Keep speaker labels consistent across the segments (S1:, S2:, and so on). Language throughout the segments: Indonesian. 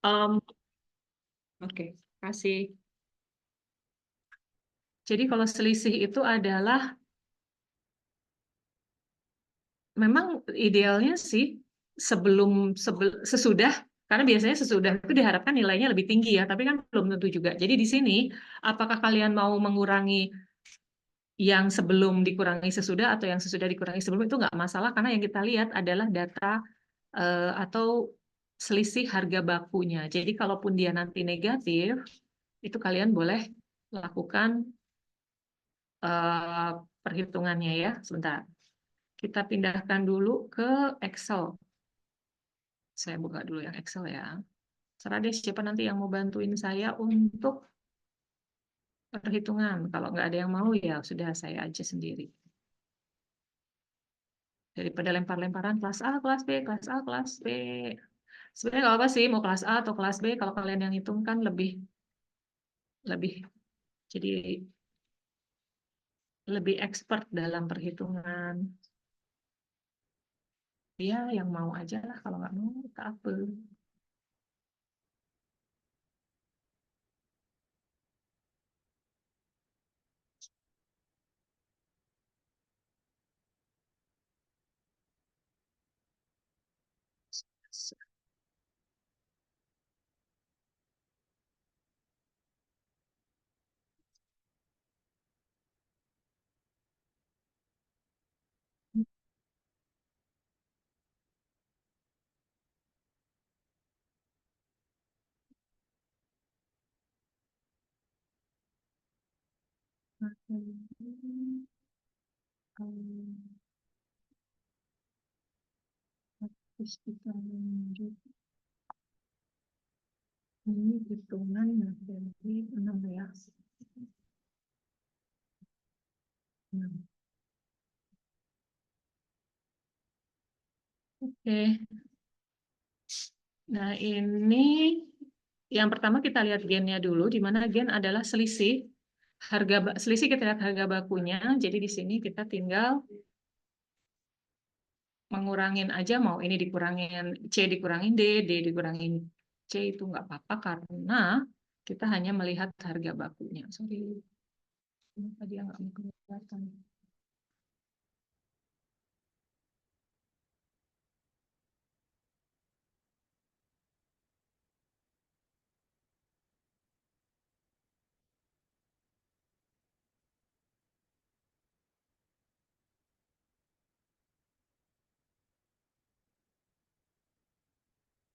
S1: Em, oke, kasih. Jadi kalau selisih itu adalah memang idealnya sih sesudah, karena biasanya sesudah itu diharapkan nilainya lebih tinggi ya, tapi kan belum tentu juga. Jadi di sini apakah kalian mau mengurangi yang sebelum dikurangi sesudah atau yang sesudah dikurangi sebelum, itu nggak masalah, karena yang kita lihat adalah data atau selisih harga bakunya. Jadi kalaupun dia nanti negatif, itu kalian boleh lakukan eh, perhitungannya ya. Sebentar. Kita pindahkan dulu ke Excel. Saya buka dulu yang Excel ya. Serah deh siapa nanti yang mau bantuin saya untuk perhitungan. Kalau nggak ada yang mau ya sudah saya aja sendiri. Daripada lempar-lemparan kelas A, kelas B, kelas A, kelas B. Sebenarnya nggak apa sih mau kelas A atau kelas B, kalau kalian yang hitung kan lebih lebih jadi lebih expert dalam perhitungan. Ya, yang mau aja lah. Kalau nggak mau, tak apa. Terus kita lanjut. Ini hitungan dari 16. Nah, oke. Nah, ini yang pertama kita lihat gennya dulu, di mana gen adalah selisih selisih kita lihat harga bakunya. Jadi di sini kita tinggal mengurangin aja, mau ini dikurangin C dikurangin D dikurangin C, itu nggak apa-apa karena kita hanya melihat harga bakunya. Sorry, kenapa dia nggak mau kelihatan?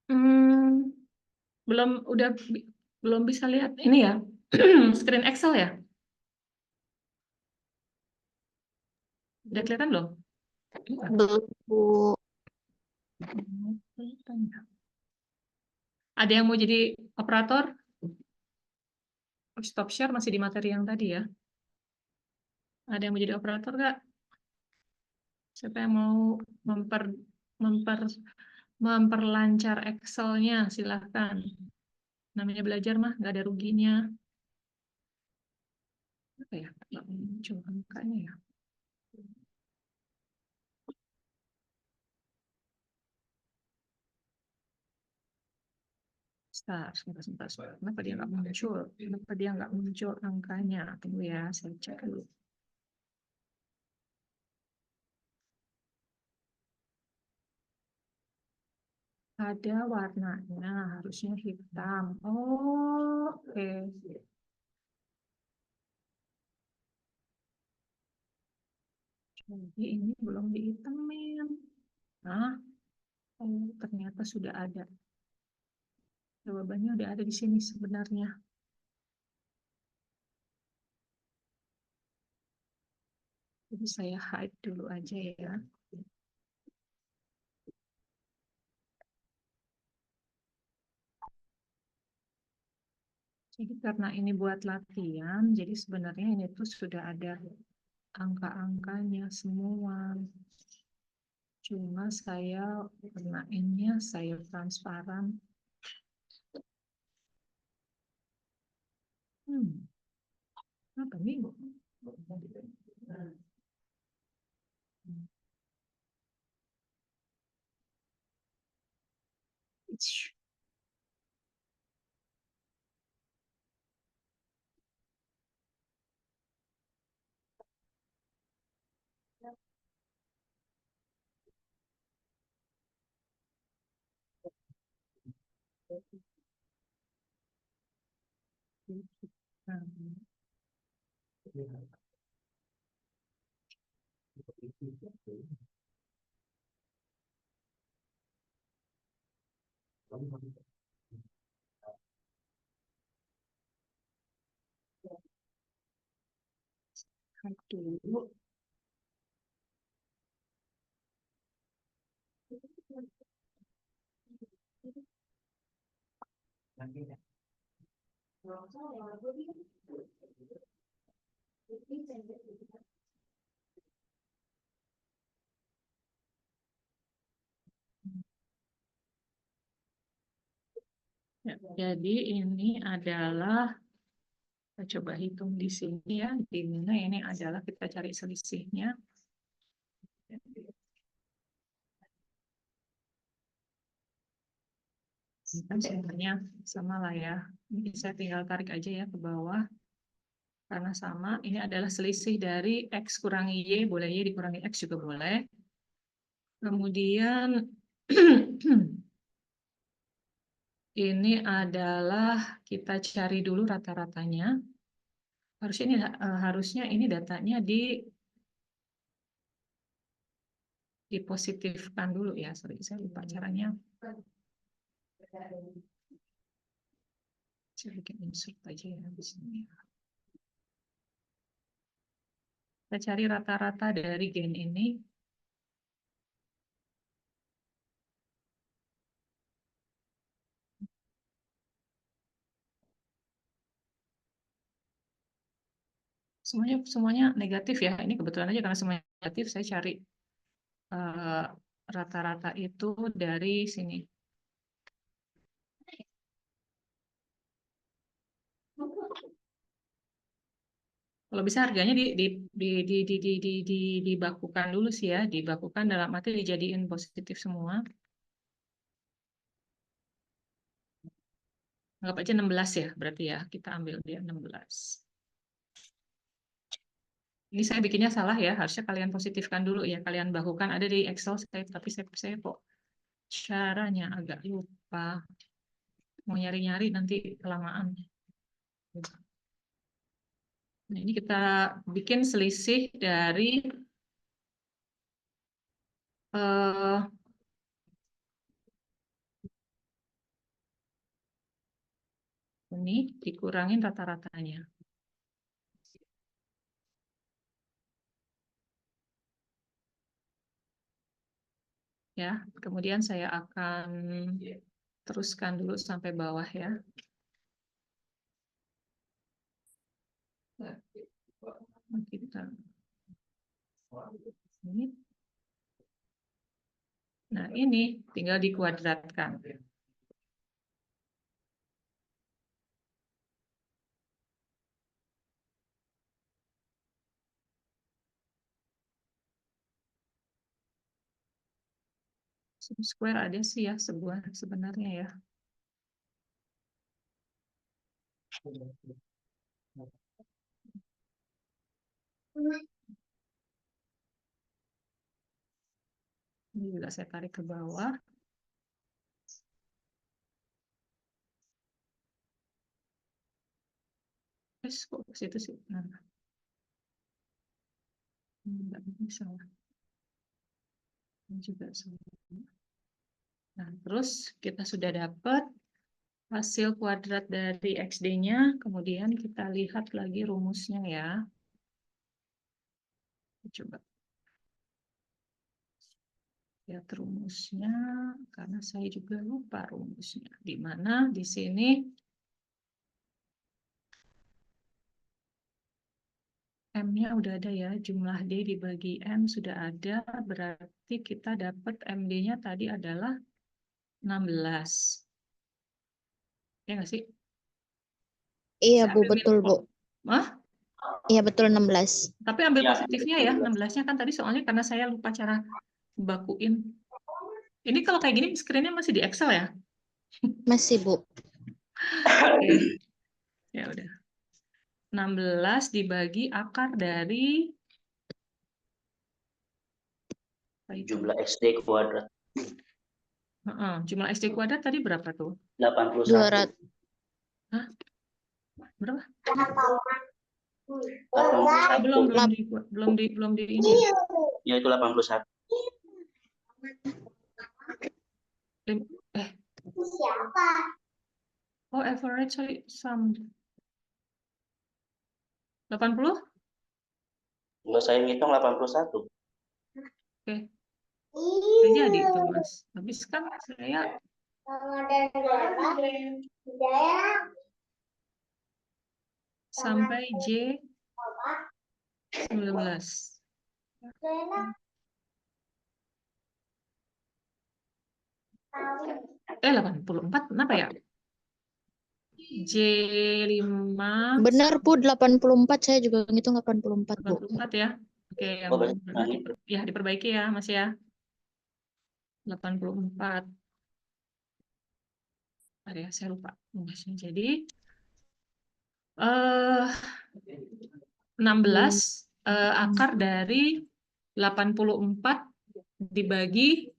S1: Hmm, belum udah belum bisa lihat ini ya. Screen Excel ya? Udah kelihatan belum?
S2: Belum, Bu.
S1: Ada yang mau jadi operator? Stop share masih di materi yang tadi ya. Ada yang mau jadi operator nggak? Siapa yang mau memper, memper, memperlancar Excel-nya? Silahkan. Namanya belajar mah, nggak ada ruginya. Apa ya? Nggak muncul angkanya ya. Sebentar. Kenapa dia nggak muncul? Kenapa dia nggak muncul angkanya? Tunggu ya, saya cek dulu. Ada warnanya, harusnya hitam. Oh, oke. Jadi ini belum dihitamin. Nah, oh, ternyata sudah ada. Jawabannya udah ada di sini sebenarnya. Jadi saya hide dulu aja ya. Jadi karena ini buat latihan, jadi sebenarnya ini tuh sudah ada angka-angkanya semua. Cuma saya kenainnya saya transparan. Apa nih? Dulu. Ya, jadi ini adalah, kita coba hitung di sini ya, di mana ini adalah kita cari selisihnya. Ini kan sebenarnya sama lah ya. Ini saya tinggal tarik aja ya ke bawah. Karena sama, ini adalah selisih dari X kurangi Y, boleh Y dikurangi X juga boleh. Kemudian, ini adalah kita cari dulu rata-ratanya. Harusnya ini datanya dipositifkan dulu ya. Sorry, saya lupa caranya. Saya bikin insert aja ya di sini. Kita cari rata-rata dari gen ini. Semuanya negatif ya. Ini kebetulan aja karena semuanya negatif, saya cari rata-rata itu dari sini. Kalau bisa harganya dibakukan dulu sih ya, dibakukan dalam arti dijadiin positif semua. Anggap aja 16 ya, berarti ya, kita ambil dia 16. Ini saya bikinnya salah ya, harusnya kalian positifkan dulu ya, kalian bakukan ada di Excel, tapi saya kok caranya agak lupa. Mau nyari-nyari nanti kelamaan. Nah, ini kita bikin selisih dari ini dikurangin rata-ratanya. Ya, kemudian saya akan teruskan dulu sampai bawah ya. Kita ini. Nah, ini tinggal dikuadratkan. Sum square ada sih ya sebuah sebenarnya ya. Ini juga saya tarik ke bawah. Kok ke situ sih? Nah, enggak bisa. Ini juga sama. Nah, terus kita sudah dapat hasil kuadrat dari XD-nya, kemudian kita lihat lagi rumusnya ya. Coba lihat rumusnya, karena saya juga lupa rumusnya. Di mana di sini M-nya udah ada ya, jumlah D dibagi M sudah ada, berarti kita dapat MD-nya tadi adalah 16. Ya nggak sih?
S2: Iya,
S1: Saya
S2: Bu,
S1: ambil
S2: betul, Bu.
S1: Hah?
S2: Iya, betul 16.
S1: Tapi ambil positifnya ya, 16-nya kan tadi soalnya karena saya lupa cara bakuin. Ini kalau kayak gini screen-nya masih di Excel ya?
S2: Masih, Bu.
S1: Oke. Ya udah. 16 dibagi akar dari
S3: jumlah XD kuadrat.
S1: Jumlah SD kuadrat tadi berapa tuh?
S3: 81.
S2: 200.
S1: Hah? Berapa?
S3: 81.
S1: Belum di ini.
S3: Ya itu 81.
S1: Oh, average sum 80?
S3: Enggak, saya ngitung 81.
S1: Oke. Nggak jadi itu, Mas. Habis kan saya sampai J 19. 84, kenapa ya? J5
S2: Benar, Bu, 84. Saya juga ngitung 84, Bu.
S1: 84 ya. Oke, yang
S3: Oh,
S1: benar ya diperbaiki ya, Mas ya. 84. Ada ya, saya lupa. Jadi 16 akar dari 84 dibagi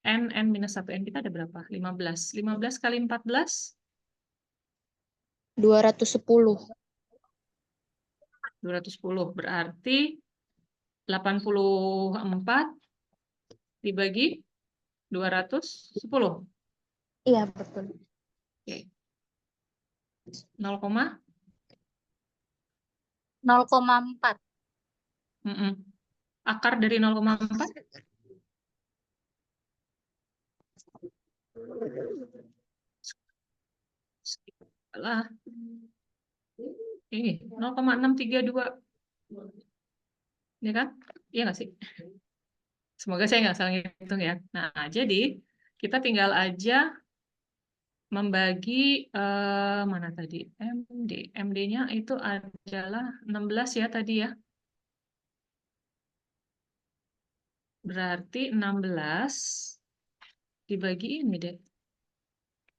S1: n minus 1. N kita ada berapa? 15. 15 kali 14?
S2: 210.
S1: 210. Berarti 84 dibagi 210.
S2: Iya, betul.
S1: Oke. 0,4.
S2: 0,4.
S1: Akar dari 0,4? Lah. Ini 0,632. Ini kan? Iya nggak sih? Semoga saya nggak salah ngitung ya. Nah, jadi kita tinggal aja membagi mana tadi? MD. MD-nya itu adalah 16 ya tadi ya. Berarti 16 dibagi ini deh.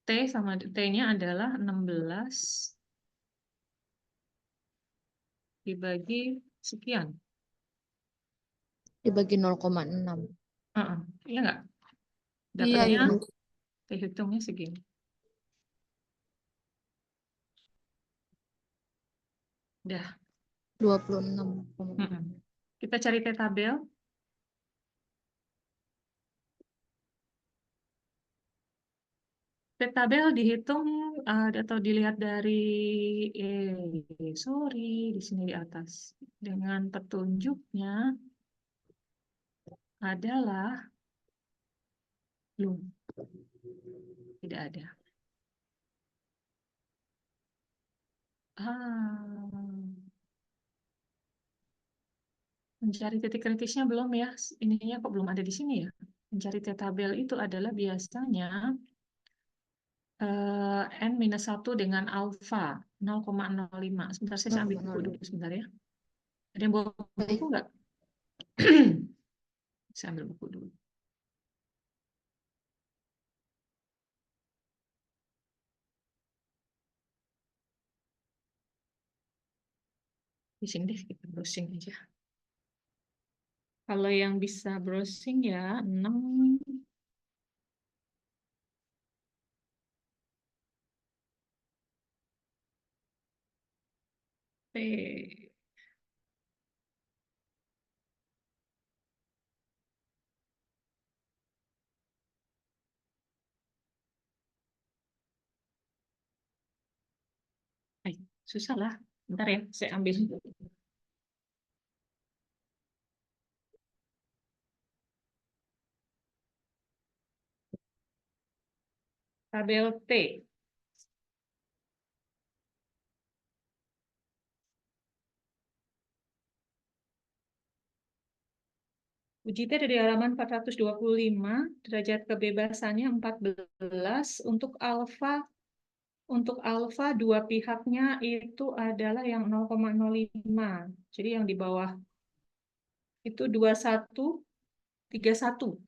S1: T sama T-nya adalah 16 dibagi sekian.
S2: Dibagi 0,6.
S1: Iya nggak?
S2: Iya,
S1: Dapatnya
S2: Ibu.
S1: kita hitungnya segini. Udah.
S2: 26.
S1: Kita cari T tabel. T tabel dihitung atau dilihat dari di sini di atas. Dengan petunjuknya adalah belum. Tidak ada. Mencari titik kritisnya belum ya. Ininya kok belum ada di sini ya. Mencari T tabel itu adalah biasanya N-1 dengan alfa 0,05. Sebentar, saya ambil buku dulu sebentar ya. Ada yang bawa buku nggak? Saya ambil buku dulu. Di sini deh, kita browsing aja. Kalau yang bisa browsing ya 6. P. Susah lah. Bentar ya, saya ambil. Tabel T. Uji T ada di halaman 425, derajat kebebasannya 14, untuk alfa dua pihaknya itu adalah yang 0,05. Jadi yang di bawah itu 21, 31.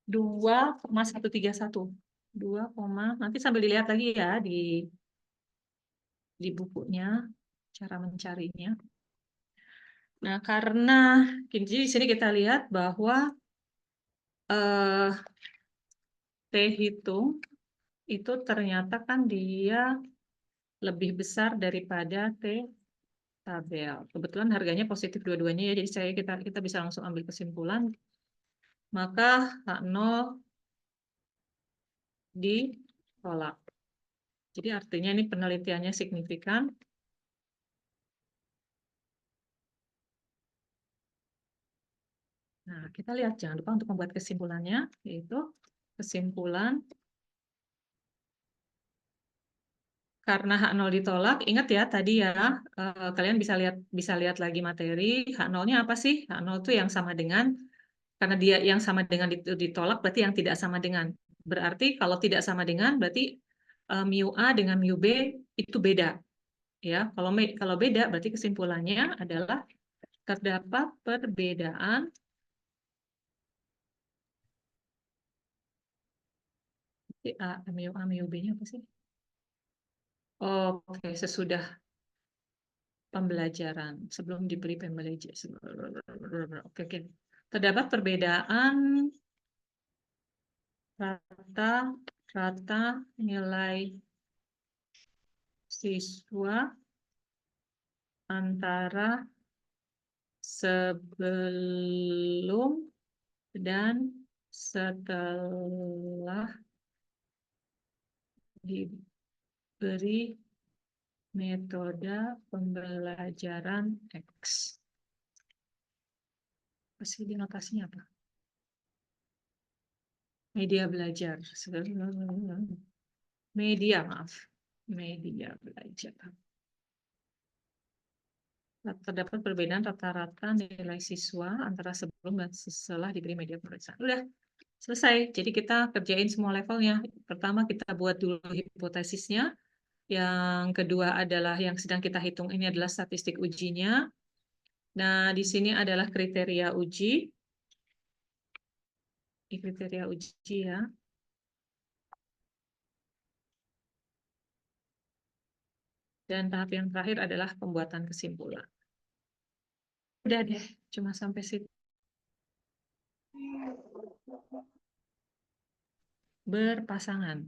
S1: 2,131. 2, nanti sambil dilihat lagi ya di bukunya cara mencarinya. Nah, karena jadi di sini kita lihat bahwa T hitung itu ternyata kan dia lebih besar daripada T tabel. Kebetulan harganya positif dua-duanya ya, jadi kita bisa langsung ambil kesimpulan. Maka H0 ditolak. Jadi artinya ini penelitiannya signifikan. Nah, kita lihat jangan lupa untuk membuat kesimpulannya, yaitu kesimpulan karena H0 ditolak, ingat ya tadi ya, kalian bisa lihat lagi materi, H0-nya apa sih? H0 itu yang sama dengan, karena dia yang sama dengan ditolak, berarti yang tidak sama dengan. Berarti kalau tidak sama dengan, berarti mu A dengan mu B itu beda. Ya, kalau beda, berarti kesimpulannya adalah terdapat perbedaan mu A, mu B-nya apa sih? Oke, sesudah pembelajaran, sebelum diberi pembelajaran. Oke, oke. Terdapat perbedaan rata nilai siswa antara sebelum dan setelah diberi metode pembelajaran X. Pasti di notasinya apa? Media belajar. Media, maaf. Media belajar. Terdapat perbedaan rata-rata nilai siswa antara sebelum dan setelah diberi media pembelajaran. Udah, selesai. Jadi kita kerjain semua levelnya. Pertama kita buat dulu hipotesisnya. Yang kedua adalah yang sedang kita hitung ini adalah statistik ujinya. Nah, di sini adalah kriteria uji. Ini kriteria uji ya. Dan tahap yang terakhir adalah pembuatan kesimpulan. Udah deh, cuma sampai situ. Berpasangan.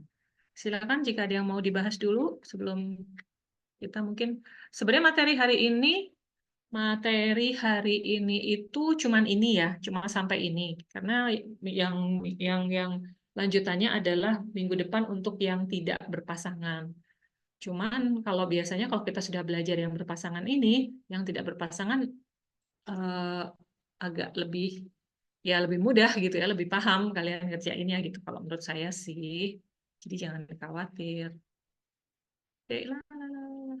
S1: Silakan jika ada yang mau dibahas dulu sebelum kita mungkin sebenarnya materi hari ini itu cuman ini ya, cuma sampai ini karena yang yang lanjutannya adalah minggu depan untuk yang tidak berpasangan. Cuman kalau biasanya kalau kita sudah belajar yang berpasangan ini, yang tidak berpasangan agak lebih ya lebih mudah gitu ya, lebih paham kalian ngerjainnya gitu kalau menurut saya sih. Jadi jangan khawatir. Oke, lah, lah, lah.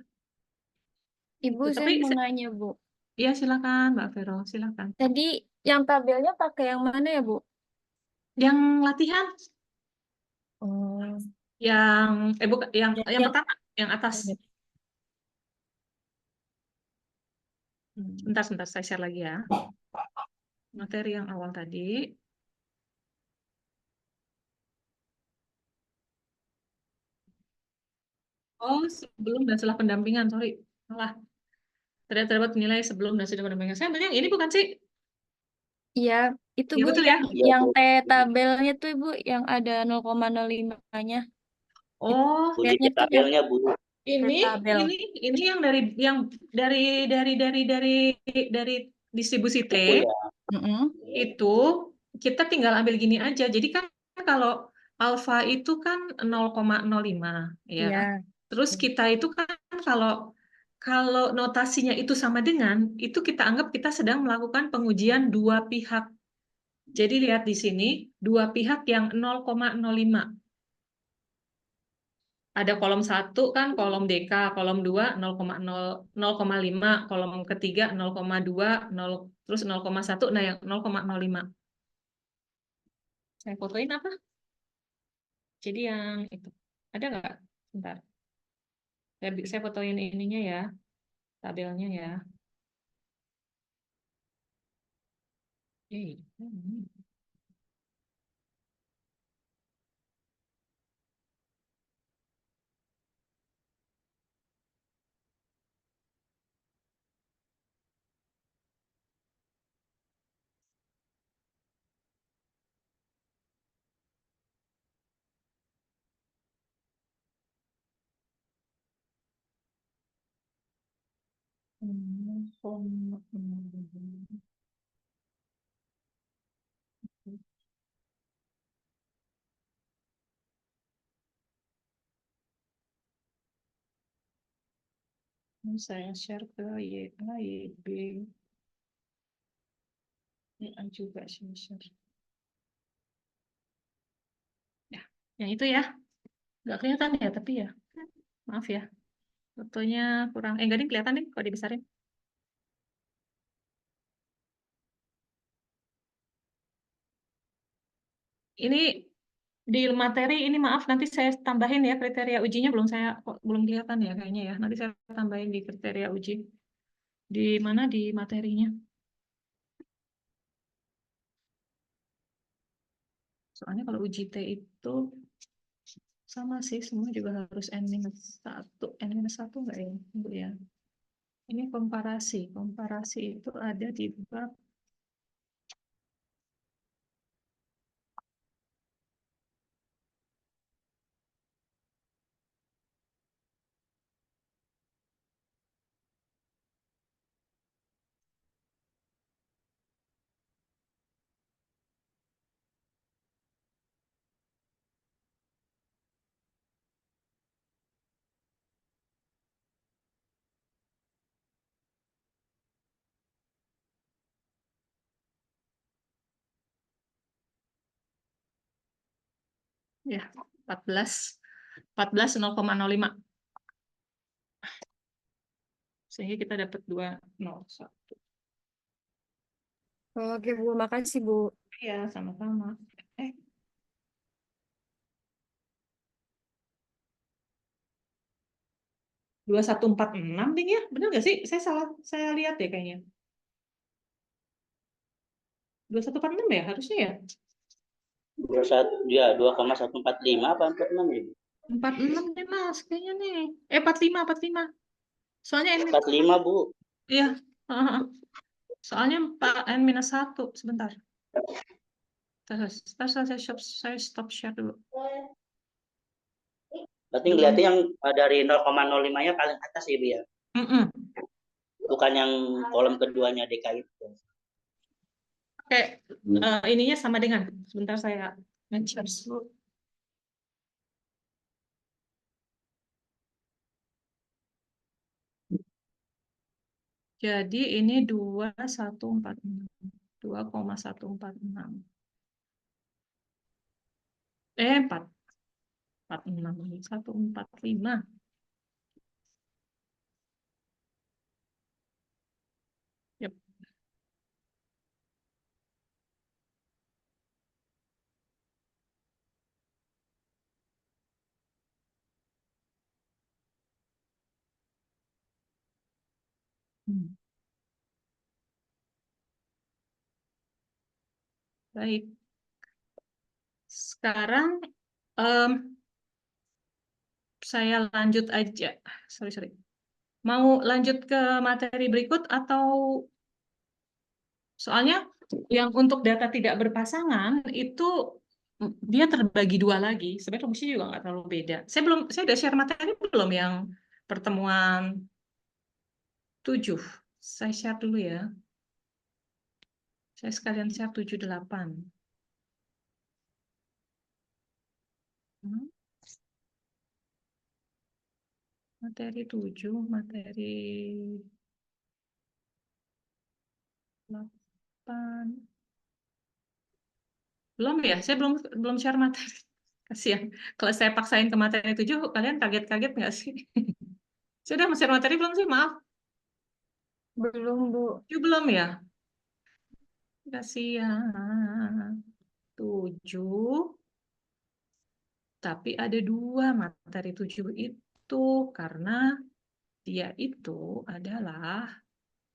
S4: Ibu,
S1: Tuh,
S4: saya
S1: tapi
S4: mau nanya, Bu.
S1: ya silakan Mbak Vero, silakan.
S4: Tadi yang tabelnya pakai yang mana ya, Bu?
S1: Yang latihan,
S4: Oh,
S1: yang bukan yang
S4: yang
S1: pertama, yang atas. Sebentar, saya share lagi ya. Materi yang awal tadi. Oh, sebelum dan setelah pendampingan, sorry. Salah. Terdapat nilai sebelum dan sesudah pendampingan. Saya ambil yang ini bukan sih?
S4: iya, itu
S1: Iya
S4: Bu
S1: betul ya?
S3: Iya,
S4: yang
S3: Bu.
S4: T tabelnya tuh Ibu yang ada 0,05-nya.
S1: Oh,
S3: Uji
S4: Lihatnya tuh yang
S3: tabelnya, Bu.
S1: ini
S4: tabel.
S1: ini yang dari distribusi T
S3: Buku ya.
S4: Mm-mm.
S1: itu kita tinggal ambil gini aja. Jadi kan kalau alfa itu kan 0,05 ya.
S4: Iya.
S1: Terus kita itu kan kalau kalau notasinya itu sama dengan itu kita anggap kita sedang melakukan pengujian dua pihak. Jadi lihat di sini dua pihak yang 0,05. Ada kolom 1 kan, kolom DK, kolom 2 0,5, kolom ketiga 0,2, 0, terus 0,1, nah yang 0,05. Saya fotoin apa? Jadi yang itu. Ada nggak? Bentar. Saya fotoin ininya ya, tabelnya ya. Eh, Saya share ke YA, YB. YA juga saya share. Ya, yang itu ya. Nggak kelihatan ya, tapi ya. Maaf ya. Fotonya kurang. Enggak nih, kelihatan nih kalau dibesarin. Ini di materi ini maaf nanti saya tambahin ya kriteria ujinya belum kelihatan ya kayaknya ya. Nanti saya tambahin di kriteria uji. Di mana di materinya? Soalnya kalau uji T itu sama sih, semua juga harus N-1. N-1 enggak ya? Tunggu ya. Ini komparasi. Komparasi itu ada di bab ya 14 0,05. Sehingga kita dapat 201.
S4: Oke, Bu. Makasih, Bu.
S1: Ya, sama-sama. Eh, 2146 ding ya? Benar nggak sih? Saya salah, saya lihat deh kayaknya. 2146 ya harusnya ya?
S3: 2,145 apa 46 ya?
S1: 46 nih Mas, kayaknya nih. 45. Soalnya ini
S3: 45 Bu.
S1: iya. Heeh. Soalnya N-1 sebentar. Terus saya stop share dulu.
S3: Berarti ngeliatnya yang dari 0,05-nya paling atas ya Bu ya.
S1: Mm-mm.
S3: Bukan yang kolom keduanya DKI itu.
S1: Oke, ininya sama dengan. Sebentar saya nge-share dulu. Jadi ini 2146. 2,146. 446. 145. Yep. Baik. Sekarang em, saya lanjut aja. Sorry. Mau lanjut ke materi berikut atau soalnya yang untuk data tidak berpasangan itu dia terbagi dua lagi. Sebenarnya rumusnya juga nggak terlalu beda. Saya udah share materi belum yang pertemuan 7. Saya share dulu ya. Saya sekalian share 7, 8. Materi 7, materi 8. Belum ya? Saya belum share materi. Kasihan. Kalau saya paksain ke materi 7, kalian kaget-kaget nggak sih? Saya udah share materi belum sih? Maaf.
S4: Belum, Bu.
S1: 7 belum ya? Kasihan. 7. Tapi ada 2 materi 7 itu. Karena dia itu adalah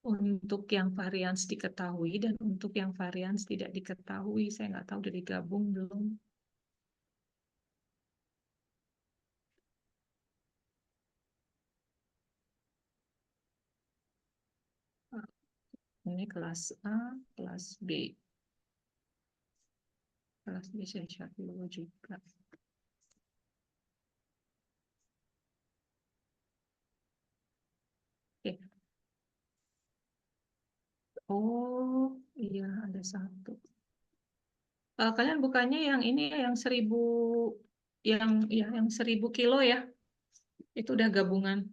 S1: untuk yang varians diketahui dan untuk yang varians tidak diketahui. Saya nggak tahu udah digabung belum. Ini kelas A, kelas B. Kelas B saya share dulu juga. Oke. Oh, iya ada satu. Kalian bukannya yang ini ya, yang 1000 kilo ya? Itu udah gabungan.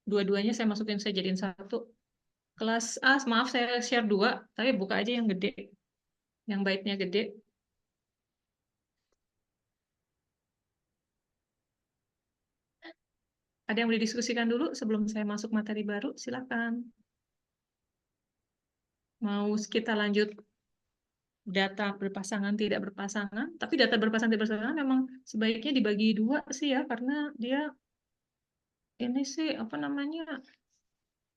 S1: Dua-duanya saya masukin, saya jadiin satu. Kelas A, maaf saya share dua, tapi buka aja yang gede. Yang baiknya gede. Ada yang mau didiskusikan dulu sebelum saya masuk materi baru? Silakan. Mau kita lanjut data berpasangan tidak berpasangan? Tapi data berpasangan tidak berpasangan memang sebaiknya dibagi dua sih ya, karena dia ini sih apa namanya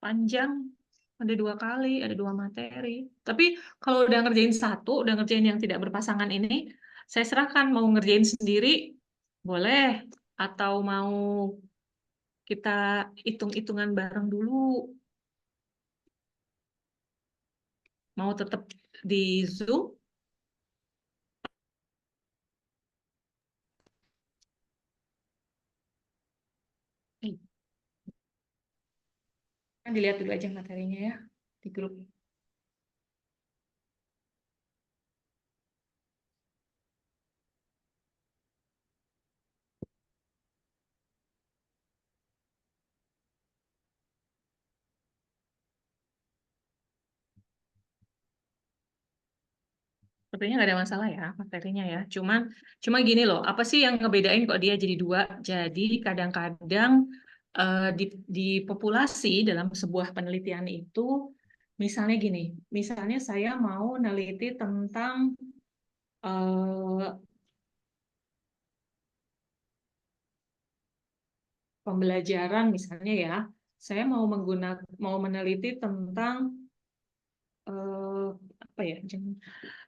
S1: panjang. Ada 2 kali, ada 2 materi. Tapi kalau udah ngerjain satu, udah ngerjain yang tidak berpasangan ini, saya serahkan mau ngerjain sendiri, boleh. Atau mau kita hitung-hitungan bareng dulu. Mau tetap di Zoom? Kan dilihat dulu aja materinya ya di grup. Sepertinya nggak ada masalah ya materinya ya. Cuma gini loh, apa sih yang ngebedain kok dia jadi dua? Jadi kadang-kadang di populasi dalam sebuah penelitian itu, misalnya gini, misalnya saya mau neliti tentang pembelajaran misalnya ya, saya mau meneliti tentang apa ya?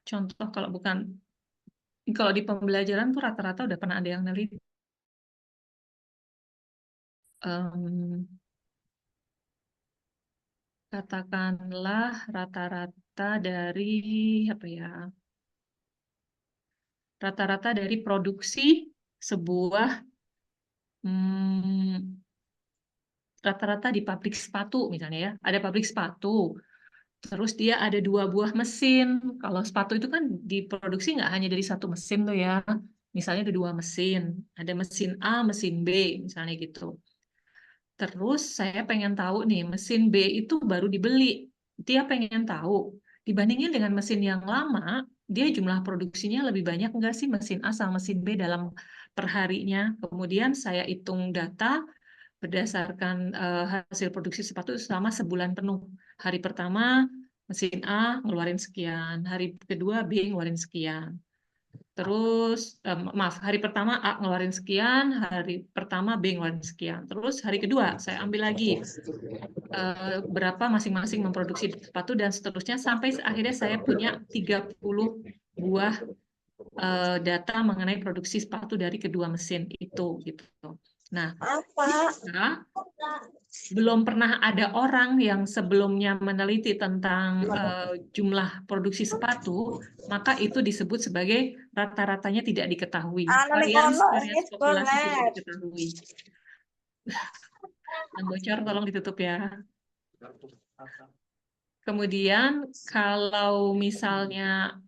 S1: Contoh kalau di pembelajaran tuh rata-rata udah pernah ada yang neliti. Katakanlah rata-rata dari apa ya? Rata-rata dari produksi sebuah rata-rata di pabrik sepatu misalnya ya. Ada pabrik sepatu. Terus dia ada 2 buah mesin. Kalau sepatu itu kan diproduksi nggak hanya dari satu mesin tuh ya. Misalnya ada 2 mesin. Ada mesin A, mesin B, misalnya gitu. Terus saya pengen tahu nih, mesin B itu baru dibeli. Dia pengen tahu, dibandingin dengan mesin yang lama, dia jumlah produksinya lebih banyak enggak sih mesin A sama mesin B dalam perharinya. Kemudian saya hitung data berdasarkan hasil produksi sepatu selama sebulan penuh. Hari pertama mesin A ngeluarin sekian, hari kedua B ngeluarin sekian. Terus, maaf, hari pertama A ngeluarin sekian, hari pertama B ngeluarin sekian. Terus hari kedua saya ambil lagi berapa masing-masing memproduksi sepatu dan seterusnya sampai akhirnya saya punya 30 buah data mengenai produksi sepatu dari kedua mesin itu gitu. Nah, belum pernah ada orang yang sebelumnya meneliti tentang jumlah produksi sepatu, maka itu disebut sebagai rata-ratanya tidak diketahui. Varians populasi tidak diketahui. Yang bocor tolong ditutup ya. Kemudian kalau misalnya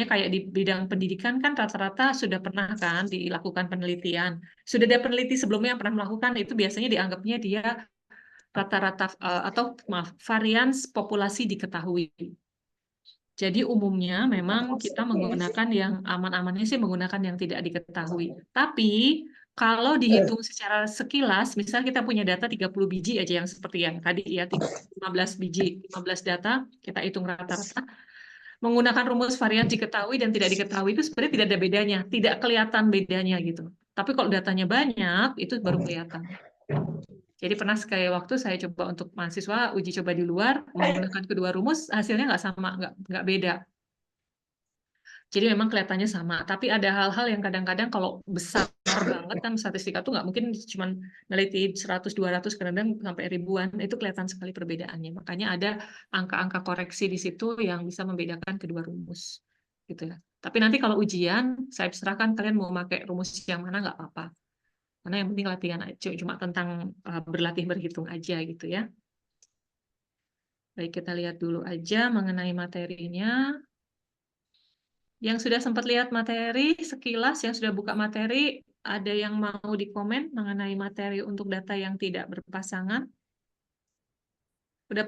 S1: kayak di bidang pendidikan kan rata-rata sudah pernah kan dilakukan penelitian. Sudah ada peneliti sebelumnya yang pernah melakukan, itu biasanya dianggapnya dia rata-rata atau maaf, varians populasi diketahui. Jadi umumnya memang kita menggunakan yang aman-amannya sih menggunakan yang tidak diketahui. Tapi kalau dihitung secara sekilas, misalnya kita punya data 30 biji aja yang seperti yang tadi ya, 15 biji, 15 data, kita hitung rata-rata. Menggunakan rumus varian diketahui dan tidak diketahui itu sebenarnya tidak ada bedanya, tidak kelihatan bedanya gitu. Tapi kalau datanya banyak, itu baru kelihatan. Jadi pernah sekali waktu saya coba untuk mahasiswa uji coba di luar, menggunakan kedua rumus, hasilnya nggak sama, nggak beda. Jadi memang kelihatannya sama, tapi ada hal-hal yang kadang-kadang kalau besar banget kan statistika tuh nggak mungkin cuma neliti 100, 200, kadang-kadang sampai ribuan, itu kelihatan sekali perbedaannya. Makanya ada angka-angka koreksi di situ yang bisa membedakan kedua rumus. Gitu ya. Tapi nanti kalau ujian, saya serahkan kalian mau pakai rumus yang mana nggak apa-apa. Karena yang penting latihan cuma tentang berlatih berhitung aja gitu ya. Baik, kita lihat dulu aja mengenai materinya. Yang sudah sempat lihat materi sekilas, yang sudah buka materi, ada yang mau dikomen mengenai materi untuk data yang tidak berpasangan?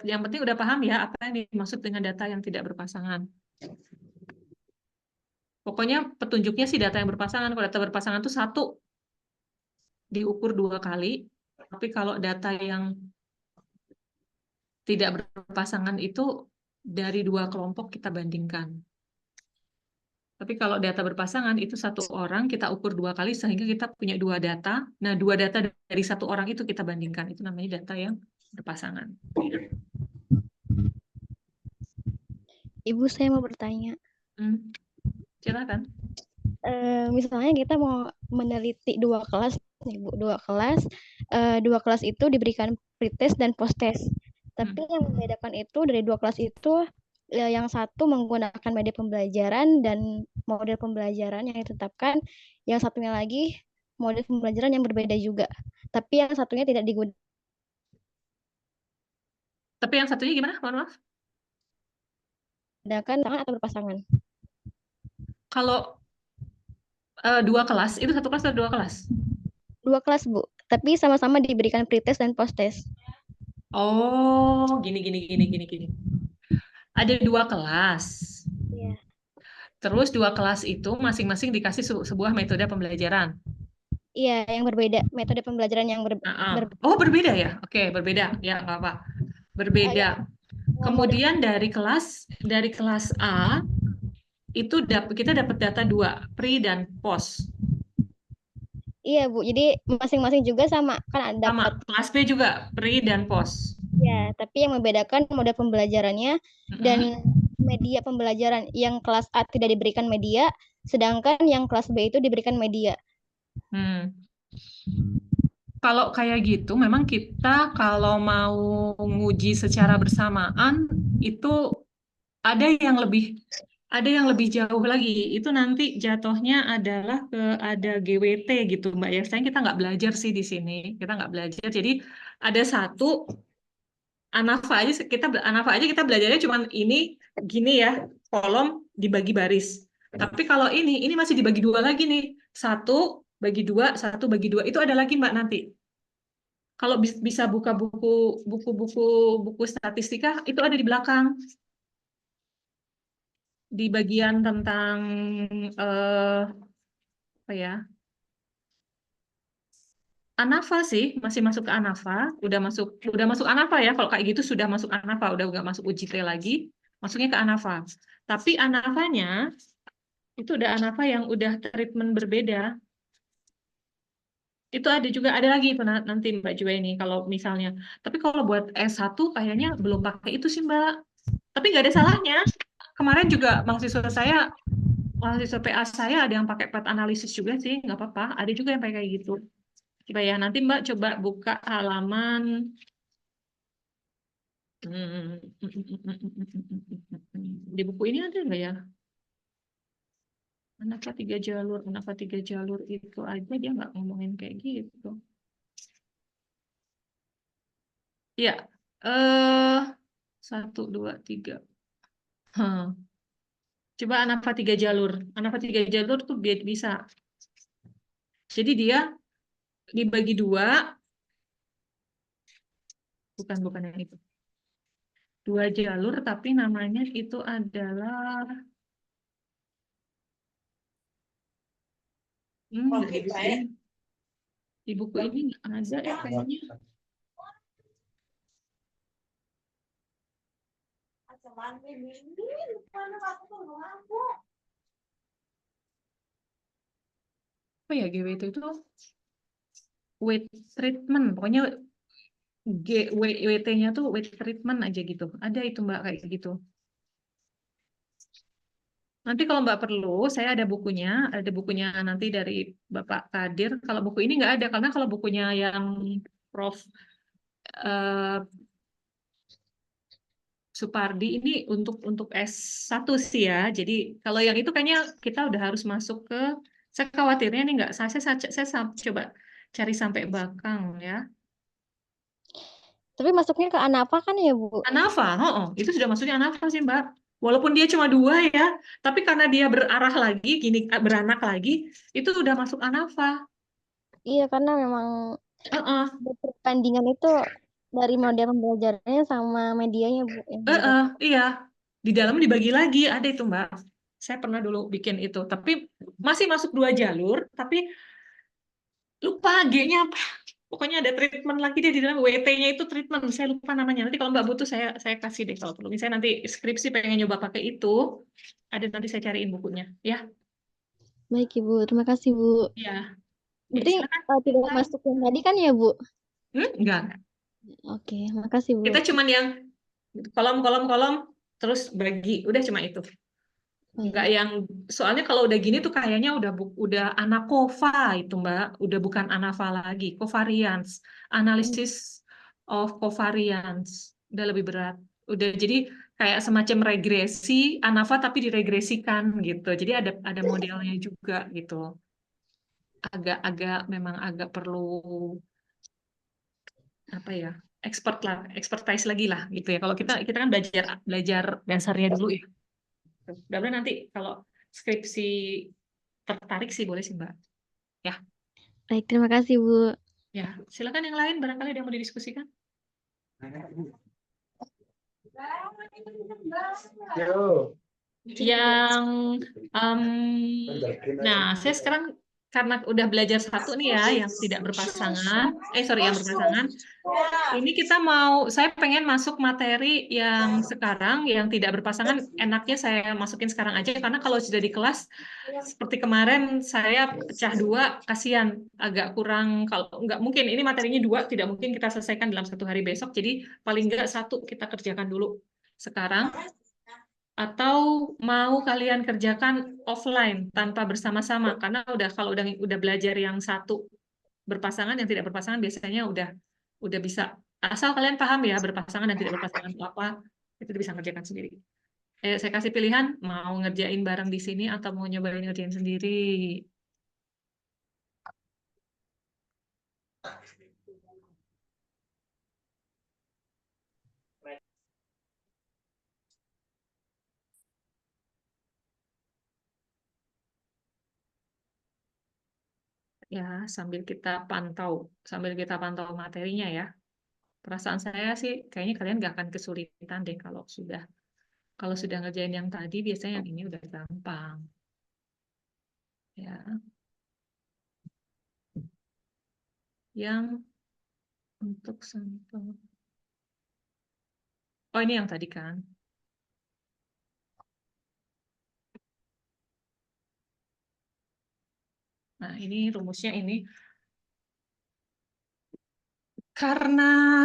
S1: Yang penting udah paham ya apa yang dimaksud dengan data yang tidak berpasangan. Pokoknya petunjuknya sih data yang berpasangan. Kalau data berpasangan itu satu diukur 2 kali, tapi kalau data yang tidak berpasangan itu dari 2 kelompok kita bandingkan. Tapi kalau data berpasangan itu satu orang kita ukur 2 kali sehingga kita punya 2 data. Nah, 2 data dari satu orang itu kita bandingkan. Itu namanya data yang berpasangan.
S2: Ibu, saya mau bertanya.
S1: Silakan.
S2: Misalnya kita mau meneliti 2 kelas nih, Bu. 2 kelas. 2 kelas itu diberikan pretest dan posttest. Tapi yang membedakan itu dari 2 kelas itu yang satu menggunakan media pembelajaran dan model pembelajaran yang ditetapkan, yang satunya lagi model pembelajaran yang berbeda juga. Tapi yang satunya tidak digunakan.
S1: Tapi yang satunya gimana? Mohon maaf.
S2: Pasangan atau berpasangan?
S1: Kalau 2 kelas, itu 1 kelas atau 2 kelas?
S2: 2 kelas, Bu. Tapi sama-sama diberikan pretest dan posttest.
S1: Oh, gini. Ada 2 kelas.
S2: Iya.
S1: Terus 2 kelas itu masing-masing dikasih sebuah metode pembelajaran.
S2: Iya, yang berbeda. Metode pembelajaran yang
S1: Oh, berbeda ya? Oke, berbeda. Ya, nggak apa. Berbeda. Kemudian dari kelas A itu kita dapat data 2, pre dan post.
S2: Iya, Bu. Jadi masing-masing juga sama kan
S1: Sama,
S2: dapat.
S1: kelas B juga pre dan post.
S2: Ya, tapi yang membedakan model pembelajarannya dan media pembelajaran. Yang kelas A tidak diberikan media, sedangkan yang kelas B itu diberikan media.
S1: Kalau kayak gitu, memang kita kalau mau nguji secara bersamaan itu ada yang lebih jauh lagi. Itu nanti jatuhnya adalah ada GWT gitu, Mbak ya. Sayang kita nggak belajar sih di sini. Kita nggak belajar. Jadi ada satu ANAFA aja kita belajarnya cuma ini gini ya, kolom dibagi baris. Tapi kalau ini masih dibagi 2 lagi nih. 1 bagi 2, 1 bagi 2. Itu ada lagi Mbak nanti. Kalau bisa buka buku statistika itu ada di belakang. Di bagian tentang apa ya? ANAFA sih, masih masuk ke ANAFA, udah masuk ANAFA ya. Kalau kayak gitu sudah masuk ANAFA, udah nggak masuk UJT lagi, masuknya ke ANAFA. Tapi ANAFA-nya itu udah ANAFA yang udah treatment berbeda. Itu ada lagi itu nanti Mbak Juweni kalau misalnya. Tapi kalau buat S1 kayaknya belum pakai itu sih Mbak. Tapi nggak ada salahnya. Kemarin juga mahasiswa PA saya ada yang pakai path analisis juga sih, nggak apa-apa. Ada juga yang pakai kayak gitu. Coba ya, nanti Mbak coba buka halaman di buku ini ada nggak ya? ANAFA 3 jalur itu aja dia nggak ngomongin kayak gitu. Ya, 1, 2, 3. Coba ANAFA 3 jalur. ANAFA 3 jalur tuh bisa. Jadi dia dibagi 2. Bukan yang itu. 2 jalur, tapi namanya itu adalah di buku ini nggak ada ya kayaknya. Apa ya GWT itu? Weight treatment, pokoknya WT-nya tuh weight treatment aja gitu. Ada itu Mbak kayak gitu. Nanti kalau Mbak perlu, saya ada bukunya nanti dari Bapak Kadir. Kalau buku ini nggak ada, karena kalau bukunya yang Prof. Supardi ini untuk S1 sih ya. Jadi kalau yang itu kayaknya kita udah harus masuk ke, saya khawatirnya nih nggak, saya coba cari sampai belakang ya.
S2: Tapi masuknya ke ANAFA kan ya, Bu?
S1: ANAFA, itu sudah masuknya ANAFA sih Mbak. Walaupun dia cuma 2 ya, tapi karena dia berarah lagi, gini beranak lagi, itu udah masuk ANAFA.
S2: Iya, karena memang
S1: Heeh,
S2: perbandingan itu dari model pembelajarannya sama medianya, Bu, yang beda.
S1: iya. Di dalam dibagi lagi, ada itu Mbak. Saya pernah dulu bikin itu, tapi masih masuk 2 jalur, tapi lupa G-nya apa. Pokoknya ada treatment lagi deh di dalam WT-nya itu treatment. Saya lupa namanya. Nanti kalau Mbak butuh saya kasih deh kalau perlu. Misalnya nanti skripsi pengen nyoba pakai itu, ada nanti saya cariin bukunya. Ya,
S2: Baik, Ibu. Terima kasih, Bu.
S1: ya. Ya,
S2: Berarti
S1: silakan.
S2: tidak masuk yang tadi kan ya, Bu?
S1: Enggak.
S2: Oke, makasih, Bu.
S1: Kita cuman yang kolom-kolom-kolom terus bagi. Udah cuma itu. Enggak
S2: Baik.
S1: yang soalnya kalau udah gini tuh kayaknya udah anakova itu Mbak, udah bukan anafa lagi, covariance, analisis of covariance, udah lebih berat. Udah jadi kayak semacam regresi anafa tapi diregresikan gitu. Jadi ada modelnya juga gitu. Agak-agak memang agak perlu apa ya? Expertise lagi lah gitu ya. Kalau kita kan belajar belajar dasarnya dulu ya. Mudah-mudahan nanti kalau skripsi tertarik sih boleh sih Mbak. Ya,
S2: Baik, terima kasih, Bu.
S1: ya. Silakan yang lain barangkali ada yang mau didiskusikan. Yang nah saya sekarang karena udah belajar satu nih ya yang tidak berpasangan, yang berpasangan. Ini kita saya pengen masuk materi yang sekarang yang tidak berpasangan, enaknya saya masukin sekarang aja karena kalau sudah di kelas seperti kemarin saya pecah 2, kasihan agak kurang kalau nggak mungkin ini materinya 2 tidak mungkin kita selesaikan dalam 1 hari besok, jadi paling nggak 1 kita kerjakan dulu sekarang. Atau mau kalian kerjakan offline tanpa bersama-sama karena kalau udah belajar yang 1 berpasangan yang tidak berpasangan biasanya udah bisa asal kalian paham ya berpasangan dan tidak berpasangan itu apa itu bisa ngerjakan sendiri. Saya kasih pilihan mau ngerjain bareng di sini atau mau nyobain ngerjain sendiri. Ya, sambil kita pantau materinya ya. Perasaan saya sih kayaknya kalian nggak akan kesulitan deh kalau sudah ngerjain yang tadi biasanya yang ini udah gampang. Ya. Yang untuk sampel. Oh, ini yang tadi kan. Nah, ini rumusnya ini. Karena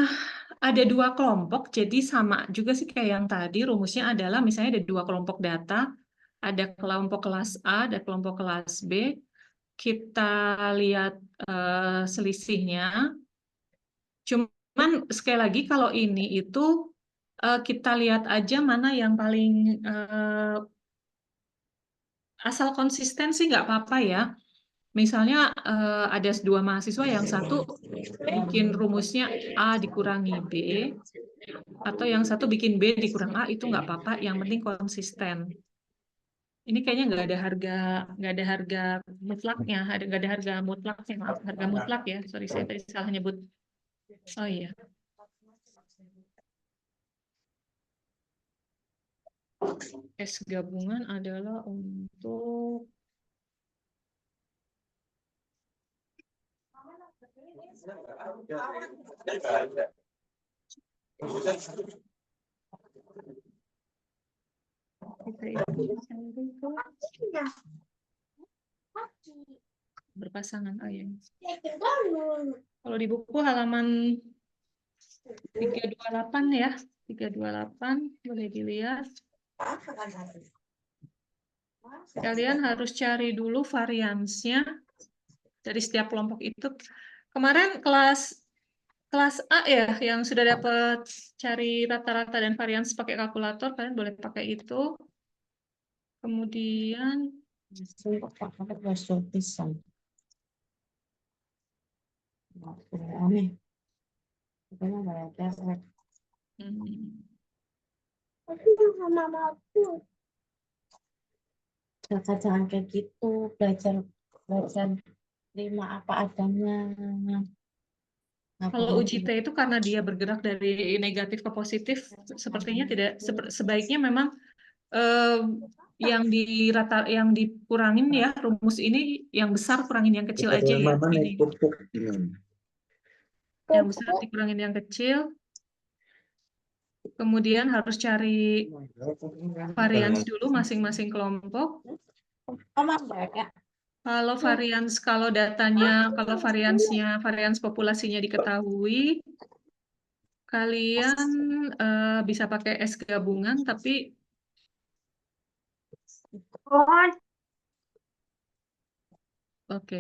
S1: ada 2 kelompok, jadi sama juga sih kayak yang tadi. Rumusnya adalah misalnya ada 2 kelompok data, ada kelompok kelas A, ada kelompok kelas B. Kita lihat selisihnya. Cuman sekali lagi kalau ini itu kita lihat aja mana yang paling asal konsisten sih nggak apa-apa ya. Misalnya ada 2 mahasiswa yang satu bikin rumusnya A dikurangi B, atau yang satu bikin B dikurang A, itu nggak apa-apa, yang penting konsisten. Ini kayaknya nggak ada harga mutlaknya, nggak ada harga mutlaknya, maaf, harga mutlak ya, sorry saya tadi salah nyebut. Oh iya. S gabungan adalah untuk berpasangan. Oh, ya. Kalau di buku halaman 328 ya, 328 boleh dilihat. Kalian harus cari dulu variansnya dari setiap kelompok itu. Kemarin kelas A ya, yang sudah dapat cari rata-rata dan varians pakai kalkulator, kalian boleh pakai itu. Kemudian
S5: Pokoknya nggak ada. Kakak jangan kayak gitu, belajar terima apa adanya. Nggak
S1: Kalau
S5: boleh
S1: uji T itu karena dia bergerak dari negatif ke positif, sepertinya tidak sebaiknya memang yang dikurangin ya rumus ini yang besar kurangin yang kecil aja ya. Ini yang besar dikurangin yang kecil. Kemudian harus cari varians dulu masing-masing kelompok. Kalau varians populasinya diketahui, kalian bisa pakai S gabungan, tapi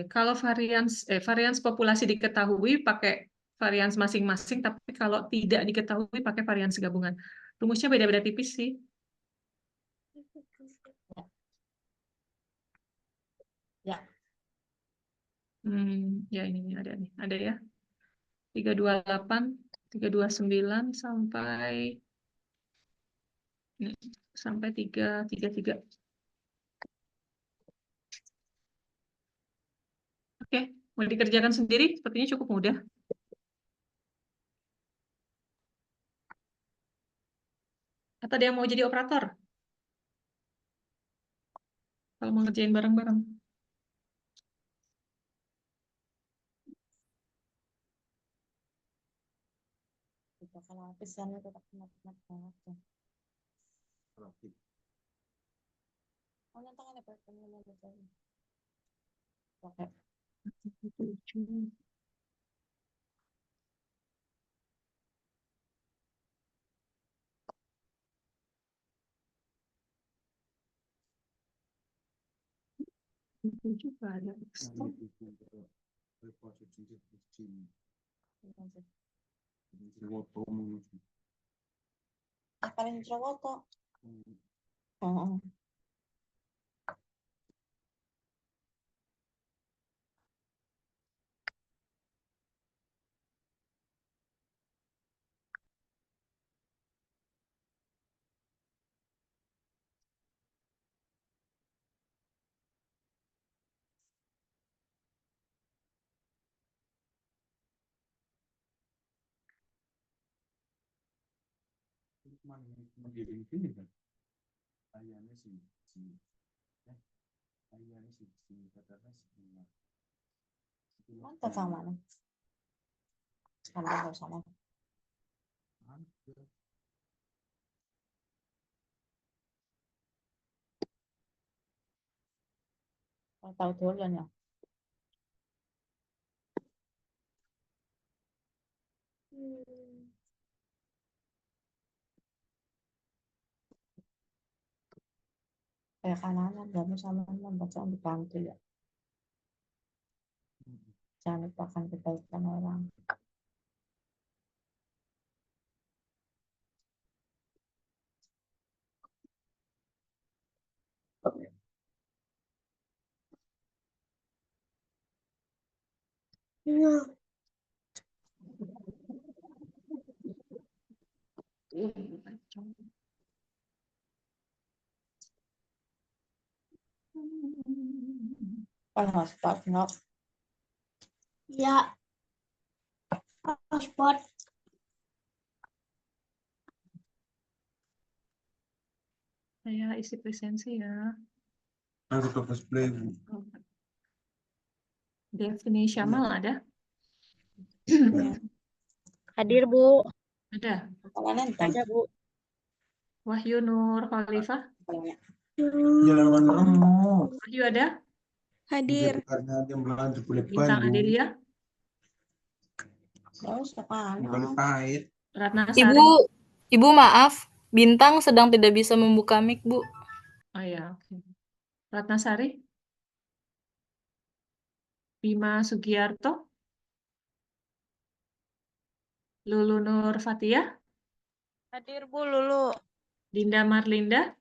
S1: kalau varians populasi diketahui pakai varians masing-masing, tapi kalau tidak diketahui pakai varians gabungan. Rumusnya beda-beda tipis sih.
S5: Ya.
S1: Ya ini ada ya. 328, 329 sampai 333. Oke, mau dikerjakan sendiri, sepertinya cukup mudah. Atau ada yang mau jadi operator? Kalau mau ngerjain bareng-bareng.
S5: Kalau pesannya tetap enak-enak banget ya. Oh, nanti kan ada pesannya dari. Oke.
S1: Itu juga ada ekstra.
S5: Paling Cerowoto. Oh. Mantap sama mana? Sekarang sama. Tahu duluan ya. Kayak kanan kamu sama membaca dibantu ya. Jangan lupakan kebaikan orang. Iya. Pasport, no. Ya. Pasport.
S1: Saya isi presensi ya. Devini Syamal ada?
S2: Hadir, Bu.
S1: Ada.
S2: Ada, Bu.
S1: Wahyu Nur Khalifah? Wahyu ada?
S2: Hadir.
S1: Bintang Adelia? Ratna Sari?
S4: Ibu maaf, Bintang sedang tidak bisa membuka mic, Bu.
S1: Oh ya, oke. Ratna Sari? Bima Sugiarto? Lulu Nur Fatia?
S2: Hadir, Bu, Lulu.
S1: Dinda Marlinda?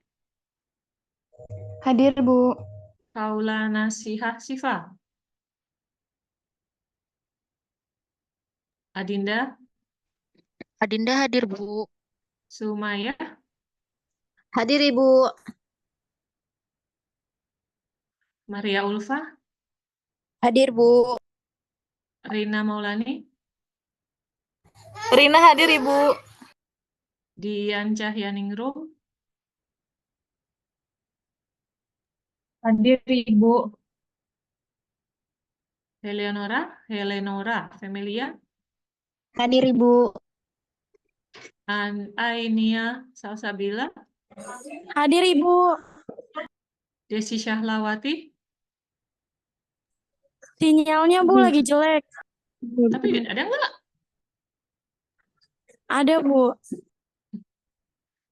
S2: Hadir, Bu.
S1: Paula Nasihah Siva? Adinda?
S6: Adinda hadir, Bu.
S1: Sumaya,
S5: Hadir Ibu.
S1: Maria Ulfa,
S5: Hadir Bu.
S1: Rina Maulani,
S5: Rina hadir Ibu.
S1: Dian Cahyaningrum,
S7: Hadir Ibu.
S1: Eleonora, Familia,
S5: Hadir Ibu.
S1: Ainia Salsabila,
S5: Hadir Ibu.
S1: Desi Syahlawati,
S5: Sinyalnya Bu lagi jelek.
S1: tapi ada nggak?
S5: Ada Bu.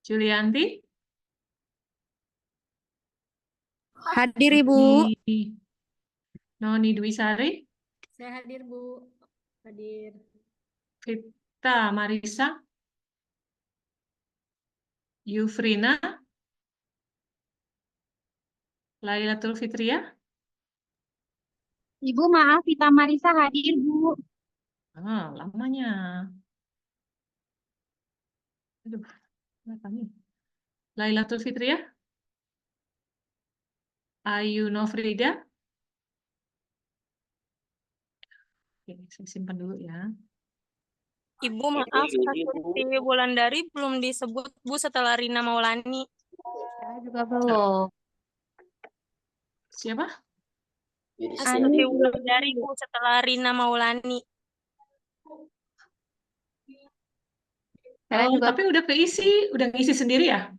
S1: Julianti,
S5: Hadir Ibu.
S1: Noni Dwisari,
S5: Saya hadir Bu. Hadir.
S1: Vita Marisa, Yufrina, Lailatul Fitria,
S5: Ibu maaf, Vita Marisa hadir Bu.
S1: lamanya. Aduh, kenapa nih? Lailatul Fitria, Ayu Nofrida. Oke, saya simpan dulu ya.
S4: Ibu maaf, Kak Wulandari belum disebut Bu setelah Rina Maulani.
S5: Saya juga belum.
S1: Siapa?
S4: Astri Wulandari Bu setelah Rina Maulani.
S5: Saya juga
S1: Tapi udah ngisi sendiri ya?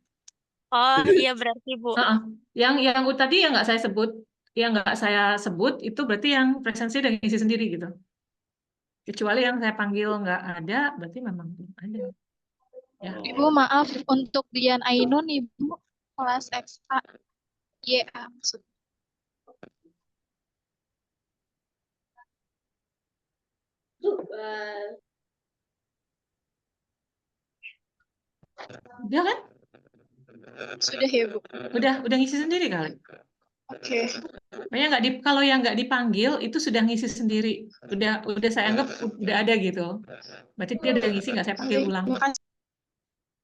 S4: Oh iya berarti Bu.
S1: Heeh. Yang tadi yang nggak saya sebut itu berarti yang presensi udah ngisi sendiri gitu. Kecuali yang saya panggil nggak ada, berarti memang belum ada. Ya.
S8: Ibu maaf untuk Dian Ainun Ibu kelas XA YA maksudnya.
S1: Udah kan?
S8: Sudah ya Bu.
S1: Udah ngisi sendiri kali.
S8: Oke.
S1: Makanya kalau yang nggak dipanggil itu sudah ngisi sendiri. Udah saya anggap udah ada gitu. Berarti dia udah ngisi nggak saya panggil ulang.
S8: Terima kasih.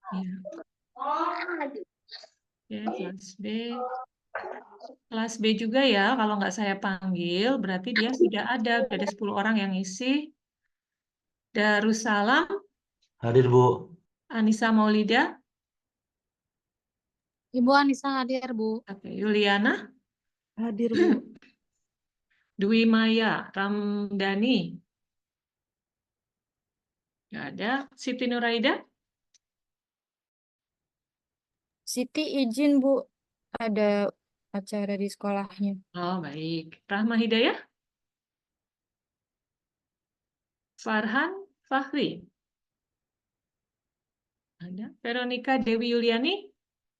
S1: Iya. Oke, kelas B. Kelas B juga ya, kalau nggak saya panggil, berarti dia sudah ada 10 orang yang ngisi. Darussalam,
S9: Hadir Bu.
S1: Anissa Maulida,
S8: Ibu Anissa hadir Bu.
S1: oke, Yuliana,
S5: hadir Bu.
S1: Dwi Maya, Ramdhani, nggak ada. Siti Nuraida,
S6: Siti izin, Bu. Ada acara di sekolahnya.
S1: oh baik. Rahma Hidayah, Farhan Fahri, ada. Veronica Dewi Yuliani,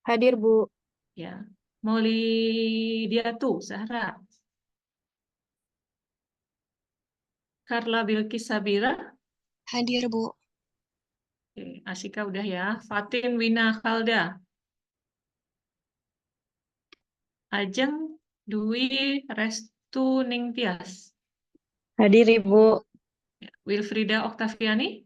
S6: Hadir, Bu.
S1: ya. Maulidiatu Zahra, Carla Bilkis Sabira,
S8: Hadir Bu.
S1: oke, Asika udah ya. Fatin Wina Khalda, Ajeng Dwi Restu Ningtyas,
S5: Hadir Ibu.
S1: Wilfrida Oktaviani,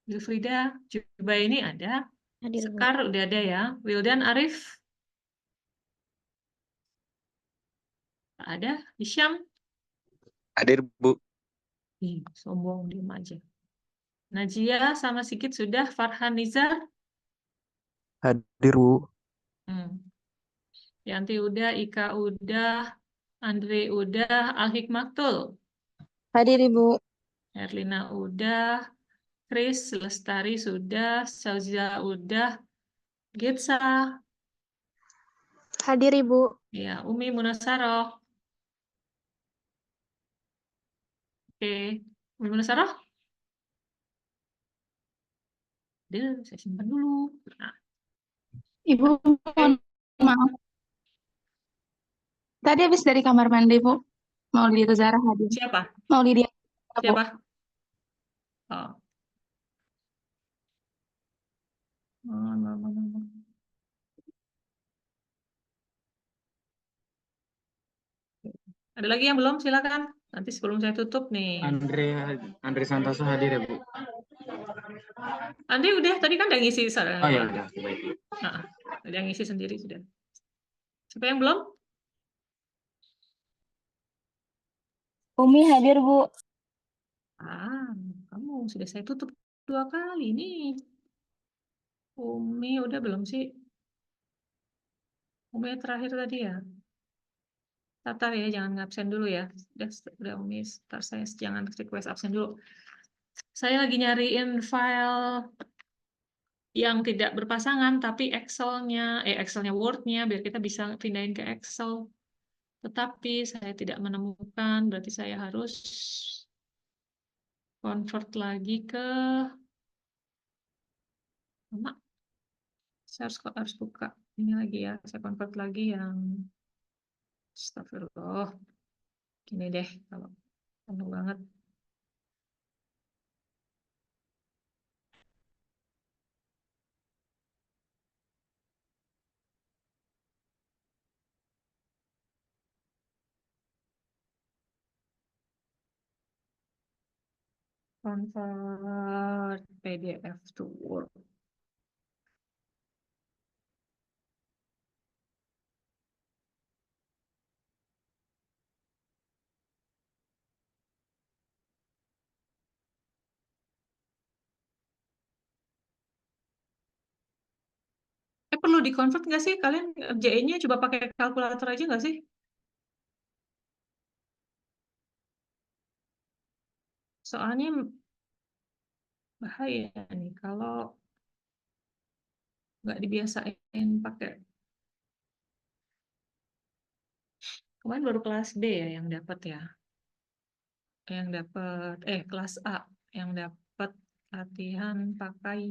S1: Wilfrida Jubaini ada,
S2: Hadir Bu.
S1: Sekar udah ada ya. Wildan Arif ada. Hisham,
S9: Hadir Bu.
S1: sombong diem aja. Najia sama Sigit sudah. Farhan Nizar,
S9: Hadir Bu.
S1: Yanti udah, Ika udah, Andre udah, Al-Hikmaktul,
S5: Hadir Ibu.
S1: Erlina udah, Chris Lestari sudah, Sauzia udah, Gitsa,
S8: Hadir Ibu.
S1: ya, Umi Munasaroh. Oke, Umi Munasaroh. Saya simpan dulu. Nah,
S8: Ibu mohon maaf. Tadi habis dari kamar mandi Bu. Maulidia Zara hadir.
S1: siapa?
S8: Maulidia Bu.
S1: Siapa? Oh. Ada lagi yang belum? Silakan. Nanti sebelum saya tutup nih.
S7: Andre Santoso hadir ya, Bu?
S1: Andri udah, tadi kan udah ngisi.
S7: Oh ya udah, baik.
S1: Nah, udah ngisi sendiri sudah. Siapa yang belum?
S6: Umi hadir, Bu.
S1: Kamu sudah saya tutup 2 kali nih. Umi udah belum sih? Umi terakhir tadi ya. Tatar ya, jangan ngabsen dulu ya. Udah Umi, start saya jangan request absen dulu. Saya lagi nyariin file yang tidak berpasangan, tapi Excelnya Word-nya, biar kita bisa pindahin ke Excel. Tetapi saya tidak menemukan, berarti saya harus convert lagi ke mana? Saya harus buka ini lagi ya. Saya convert lagi yang astagfirullah. Gini deh kalau penuh banget. Convert PDF to Word. Perlu di-convert nggak sih? Kalian ngerjainnya coba pakai kalkulator aja nggak sih? Soalnya bahaya nih kalau nggak dibiasain pakai. Kemarin baru kelas B ya yang dapat ya. Yang dapat kelas A yang dapat latihan pakai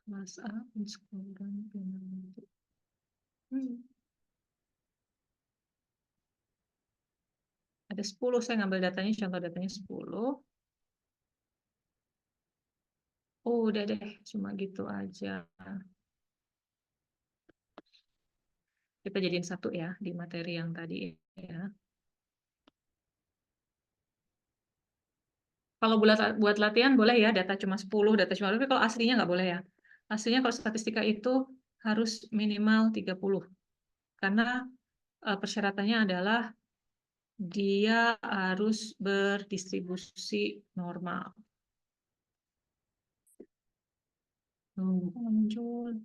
S1: kelas A pensekolah. Ada 10, saya ngambil datanya, contoh datanya 10. Oh, udah deh, cuma gitu aja. Kita jadiin 1 ya di materi yang tadi ya. Kalau buat latihan boleh ya, data cuma 10, data cuma 10, tapi kalau aslinya nggak boleh ya. Aslinya kalau statistika itu harus minimal 30. Karena persyaratannya adalah dia harus berdistribusi normal. Muncul.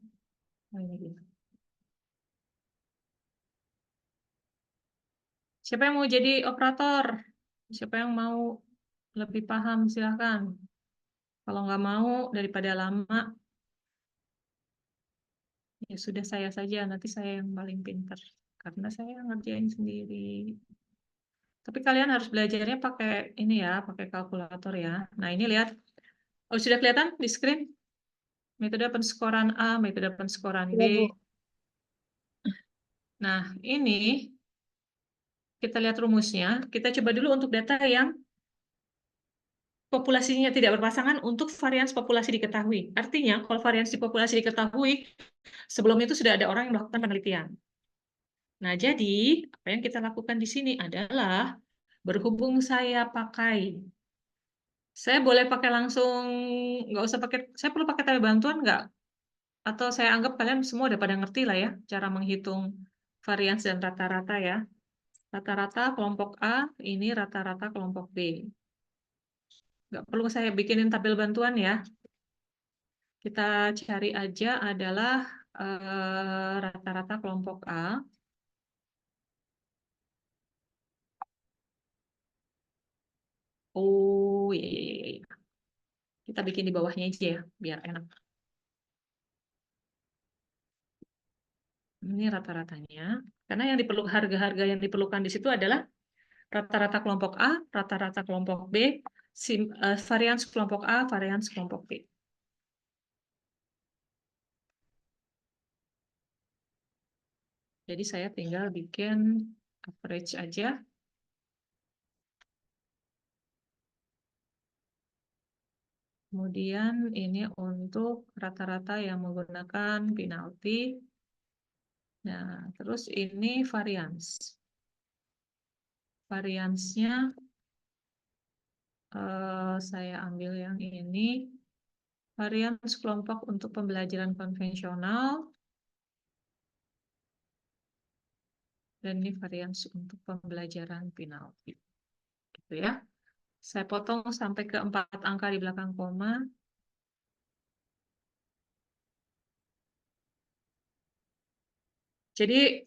S1: Siapa yang mau jadi operator? Siapa yang mau lebih paham, silahkan. Kalau nggak mau, daripada lama, ya sudah saya saja, nanti saya yang paling pintar. Karena saya ngerjain sendiri. Tapi kalian harus belajarnya pakai ini ya, pakai kalkulator ya. Nah ini lihat, oh sudah kelihatan di screen? Metode penskoran A, metode penskoran B.
S6: Iya, Bu.
S1: Nah ini, kita lihat rumusnya. Kita coba dulu untuk data yang populasinya tidak berpasangan untuk varians populasi diketahui. Artinya, kalau varians populasi diketahui, sebelum itu sudah ada orang yang melakukan penelitian. Nah, jadi apa yang kita lakukan di sini adalah berhubung saya boleh pakai langsung, nggak usah pakai, saya perlu pakai tanda bantuan nggak? Atau saya anggap kalian semua udah pada ngerti lah ya, cara menghitung varians dan rata-rata ya. Rata-rata kelompok A, ini rata-rata kelompok B. Nggak perlu saya bikinin tabel bantuan ya. Kita cari aja adalah rata-rata kelompok A. Oh, iya. Kita bikin di bawahnya aja ya, biar enak. Ini rata-ratanya. Karena yang diperlukan harga-harga yang diperlukan di situ adalah rata-rata kelompok A, rata-rata kelompok B, varians kelompok A, varians kelompok B. Jadi saya tinggal bikin average aja. Kemudian ini untuk rata-rata yang menggunakan penalti. Nah, terus ini varians. variansnya saya ambil yang ini. Varians kelompok untuk pembelajaran konvensional. Dan ini varians untuk pembelajaran penalti. Gitu ya. Saya potong sampai ke 4 angka di belakang koma. Jadi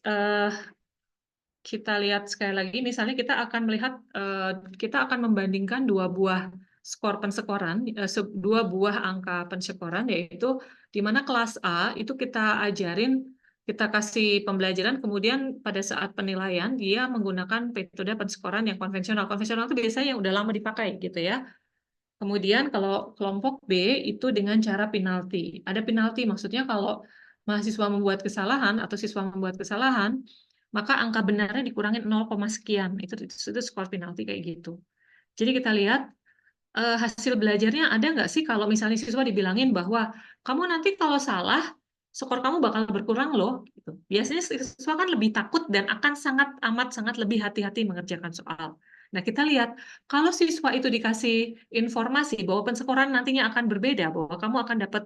S1: kita lihat sekali lagi, misalnya kita akan melihat, kita akan membandingkan dua buah skor pensekoran, dua buah angka pensekoran, yaitu di mana kelas A itu kita ajarin, kita kasih pembelajaran, kemudian pada saat penilaian dia menggunakan metode pensekoran yang konvensional. Konvensional itu biasanya yang udah lama dipakai gitu ya. Kemudian kalau kelompok B itu dengan cara penalti. Ada penalti, maksudnya kalau mahasiswa membuat kesalahan atau siswa membuat kesalahan, maka angka benarnya dikurangin 0, sekian. Itu skor penalti kayak gitu. Jadi kita lihat hasil belajarnya ada nggak sih kalau misalnya siswa dibilangin bahwa kamu nanti kalau salah, skor kamu bakal berkurang loh. Gitu. Biasanya siswa kan lebih takut dan akan sangat lebih hati-hati mengerjakan soal. Nah, kita lihat kalau siswa itu dikasih informasi bahwa pensekoran nantinya akan berbeda, bahwa kamu akan dapat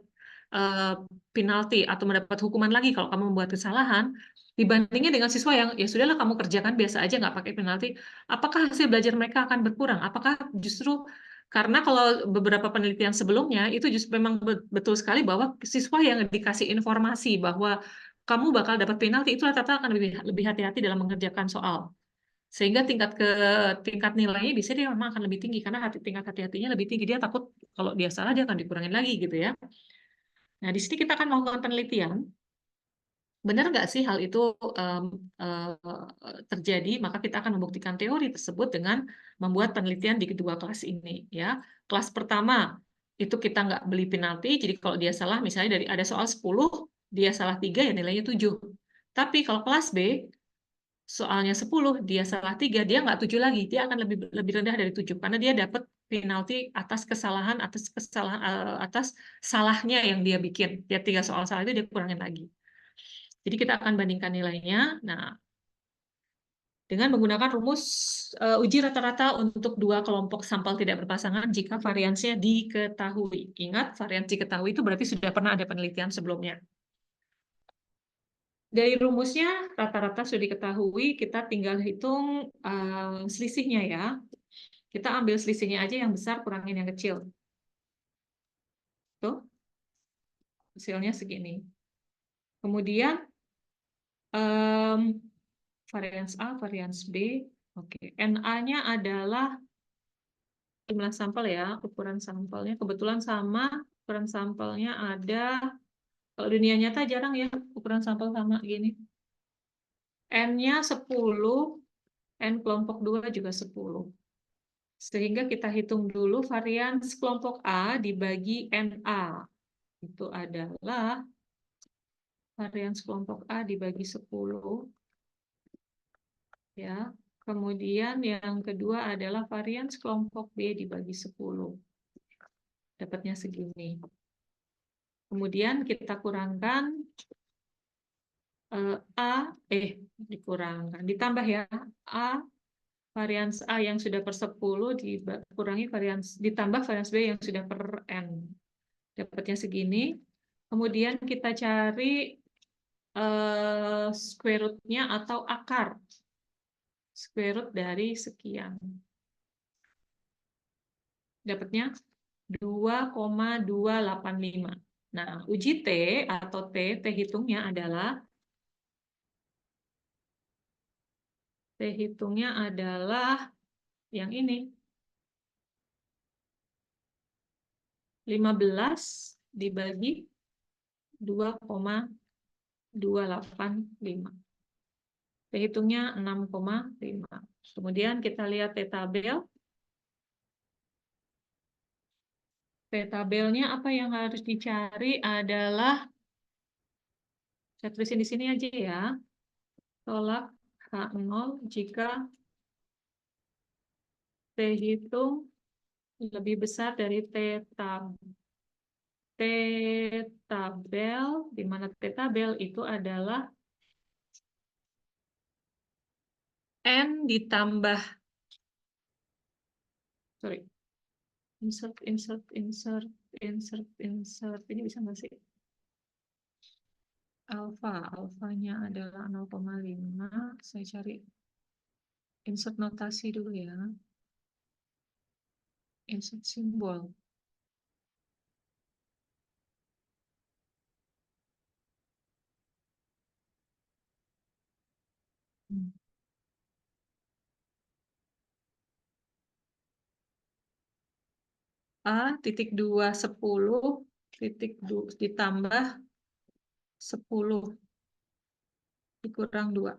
S1: penalti atau mendapat hukuman lagi kalau kamu membuat kesalahan, dibandingnya dengan siswa yang ya sudahlah kamu kerjakan biasa aja nggak pakai penalti, apakah hasil belajar mereka akan berkurang? Apakah justru karena kalau beberapa penelitian sebelumnya itu justru memang betul sekali bahwa siswa yang dikasih informasi bahwa kamu bakal dapat penalti itu rata-rata akan lebih hati-hati dalam mengerjakan soal. Sehingga tingkat nilainya bisa dia memang akan lebih tinggi karena tingkat hati-hatinya lebih tinggi. Dia takut kalau dia salah dia akan dikurangin lagi gitu ya. Nah, di sini kita akan melakukan penelitian. Benar nggak sih hal itu terjadi? Maka kita akan membuktikan teori tersebut dengan membuat penelitian di kedua kelas ini. Ya, kelas pertama itu kita nggak beli penalti. Jadi kalau dia salah, misalnya dari ada soal 10, dia salah 3 ya nilainya 7. Tapi kalau kelas B soalnya 10, dia salah 3, dia nggak 7 lagi. Dia akan lebih rendah dari 7 karena dia dapat penalti atas kesalahan atas salahnya yang dia bikin. Dia 3 soal salah itu dia kurangin lagi. Jadi kita akan bandingkan nilainya. Nah, dengan menggunakan rumus uji rata-rata untuk dua kelompok sampel tidak berpasangan jika variansnya diketahui. Ingat, varians diketahui itu berarti sudah pernah ada penelitian sebelumnya. Dari rumusnya rata-rata sudah diketahui, kita tinggal hitung selisihnya ya. Kita ambil selisihnya aja yang besar, kurangin yang kecil. Tuh, hasilnya segini. Kemudian varians A, varians B. Oke, NA-nya adalah jumlah sampel ya, ukuran sampelnya kebetulan sama, ukuran sampelnya ada, kalau dunia nyata jarang ya ukuran sampel sama gini. N-nya 10, N kelompok 2 juga 10. Sehingga kita hitung dulu varians kelompok A dibagi NA. Itu adalah varians kelompok A dibagi 10. Ya. Kemudian yang kedua adalah varians kelompok B dibagi 10. Dapatnya segini. Kemudian kita kurangkan dikurangkan, ditambah ya, A, varians A yang sudah per 10 dikurangi ditambah varians B yang sudah per N. Dapatnya segini. Kemudian kita cari square root-nya atau akar. Square root dari sekian. Dapatnya 2,285. Nah, uji T atau T hitungnya adalah yang ini. 15 dibagi 2,285. T hitungnya 6,5. Kemudian kita lihat T tabel. T tabelnya apa yang harus dicari adalah, saya tulisin di sini aja ya, tolak H0 jika T hitung lebih besar dari T tabel, di mana T tabel itu adalah N ditambah Sorry. Insert. Ini bisa nggak sih? Alfanya adalah 0,5. Saya cari insert notasi dulu ya. Insert simbol. A titik 2 10 titik ditambah 10 dikurang 2.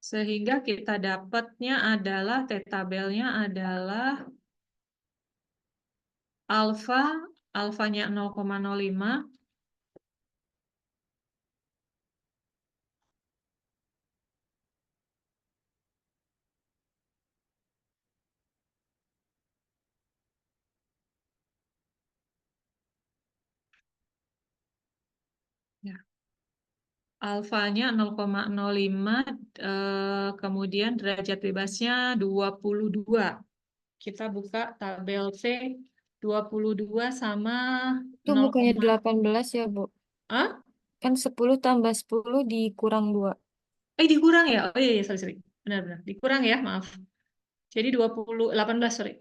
S1: Sehingga kita dapatnya adalah tabelnya adalah alfanya 0,05 ya. Alfanya 0,05 kemudian derajat bebasnya 22. Kita buka tabel T 22 sama
S6: Itu
S1: 0,
S6: bukannya 18 ya, Bu?
S1: ah?
S6: Kan 10 tambah 10 dikurang 2.
S1: Dikurang ya? Oh iya, sorry. Benar-benar. Dikurang ya, maaf. Jadi 18, sorry.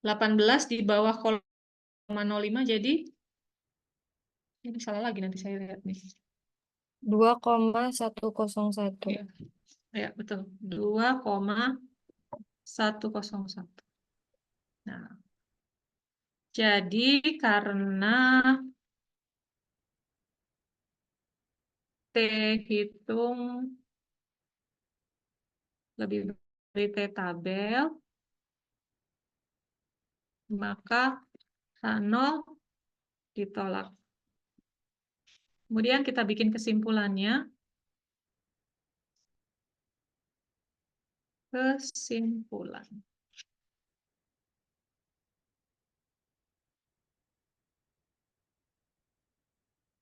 S1: 18 di bawah 0,05 jadi ini salah lagi nanti saya lihat nih.
S6: 2,101.
S1: Ya, ya betul. 2,101. Nah, jadi karena T hitung lebih dari T tabel, maka H0 ditolak. Kemudian kita bikin kesimpulannya. Kesimpulan.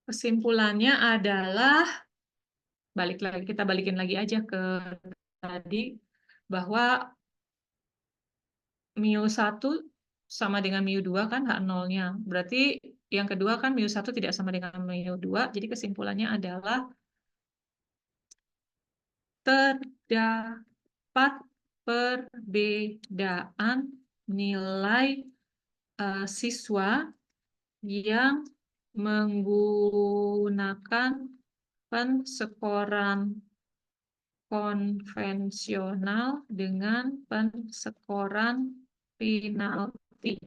S1: Kesimpulannya adalah, kita balikin lagi aja ke tadi, bahwa μ1 sama dengan μ2 kan H0-nya. Berarti yang kedua kan μ1 tidak sama dengan μ2, jadi kesimpulannya adalah terdapat perbedaan nilai siswa yang menggunakan pensekoran konvensional dengan pensekoran penalti.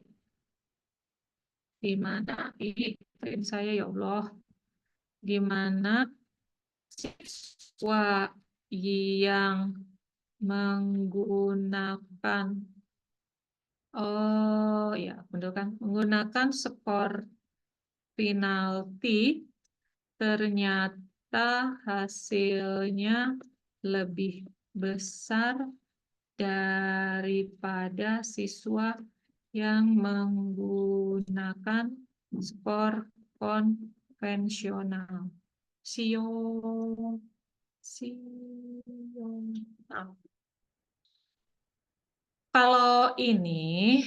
S1: Di mana ini saya ya Allah, di mana siswa yang menggunakan betul kan, menggunakan skor penalti ternyata hasilnya lebih besar daripada siswa yang menggunakan skor konvensional. Kalau ini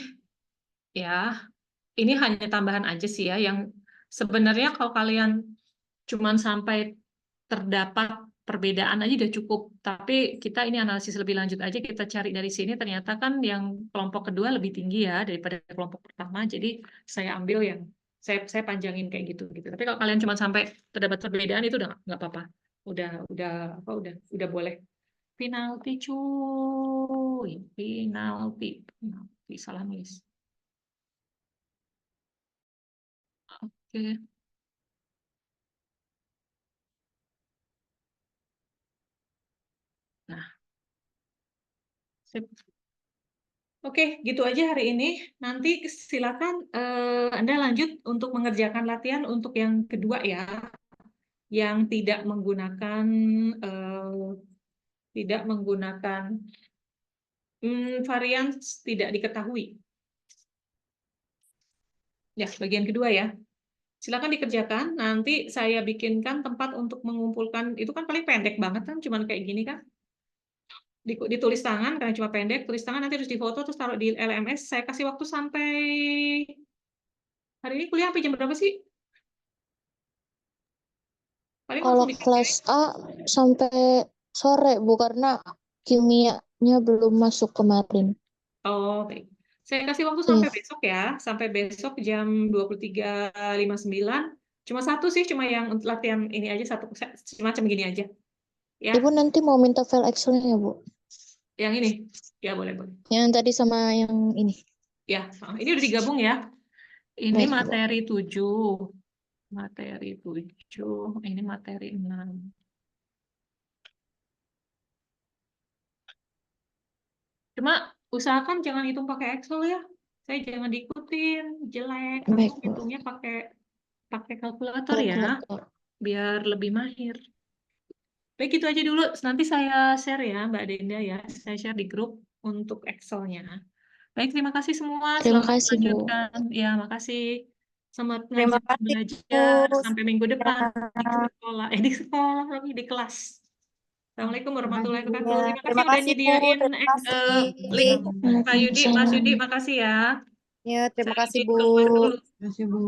S1: ya, ini hanya tambahan aja sih ya, yang sebenarnya kalau kalian cuman sampai terdapat perbedaan aja udah cukup. Tapi kita ini analisis lebih lanjut aja, kita cari dari sini ternyata kan yang kelompok kedua lebih tinggi ya daripada kelompok pertama. Jadi saya ambil yang saya panjangin kayak gitu. Tapi kalau kalian cuma sampai terdapat perbedaan itu udah nggak apa-apa. Udah boleh. Penalti cuy, penalti salah nulis. Oke. Nah, sip. Oke, gitu aja hari ini. Nanti silakan Anda lanjut untuk mengerjakan latihan untuk yang kedua ya, yang tidak menggunakan varian tidak diketahui. Ya, bagian kedua ya. Silakan dikerjakan. Nanti saya bikinkan tempat untuk mengumpulkan. Itu kan paling pendek banget kan, cuman kayak gini kan. ditulis tangan karena cuma pendek, tulis tangan nanti harus difoto terus taruh di LMS. Saya kasih waktu sampai hari ini kuliah sampai jam berapa sih? Paling
S8: Kalau
S1: langsung dikirim.
S8: kelas A sampai sore, Bu, karena kimianya belum masuk kemarin.
S1: Oh, baik. Saya kasih waktu
S8: Iya.
S1: sampai besok ya, sampai besok jam 23.59. Cuma satu sih, cuma yang untuk latihan ini aja, satu semacam gini aja. Ya,
S8: Ibu nanti mau minta file Excel-nya ya, Bu?
S1: yang ini. Ya, boleh.
S8: Yang tadi sama yang ini.
S1: Ya, ini udah digabung ya. Ini
S8: Baik, Bu.
S1: materi 7. Materi 7, ini materi 6. Cuma usahakan jangan hitung pakai Excel ya. Saya jangan diikutin, jelek.
S8: Baik,
S1: Aku
S8: Bu.
S1: hitungnya pakai kalkulator ya,
S8: Kalkulator.
S1: biar lebih mahir. Baik, itu aja dulu. Nanti saya share ya, Mbak Denda ya. Saya share di grup untuk Excel-nya. Baik, terima kasih semua.
S8: Terima
S1: Selamat
S8: kasih, Bu.
S1: melanjutkan. Ya, makasih. Selamat
S4: Terima
S1: ngajar
S4: kasih,
S1: belajar
S4: Bu.
S1: sampai minggu depan di
S4: Ya.
S1: sekolah. Di sekolah lagi di kelas. Assalamualaikum warahmatullahi wabarakatuh.
S4: Ya,
S1: Terima kasih
S4: terima
S1: udah
S4: kasih, Bu.
S1: nyediain
S4: Terima kasih.
S1: link. Pak Yudi, Mas Yudi,
S8: Waalaikumsalam.
S1: makasih ya.
S4: Ya, terima
S1: Saya
S4: kasih,
S1: izin
S4: Bu.
S1: keluar dulu.
S5: Terima kasih, Bu.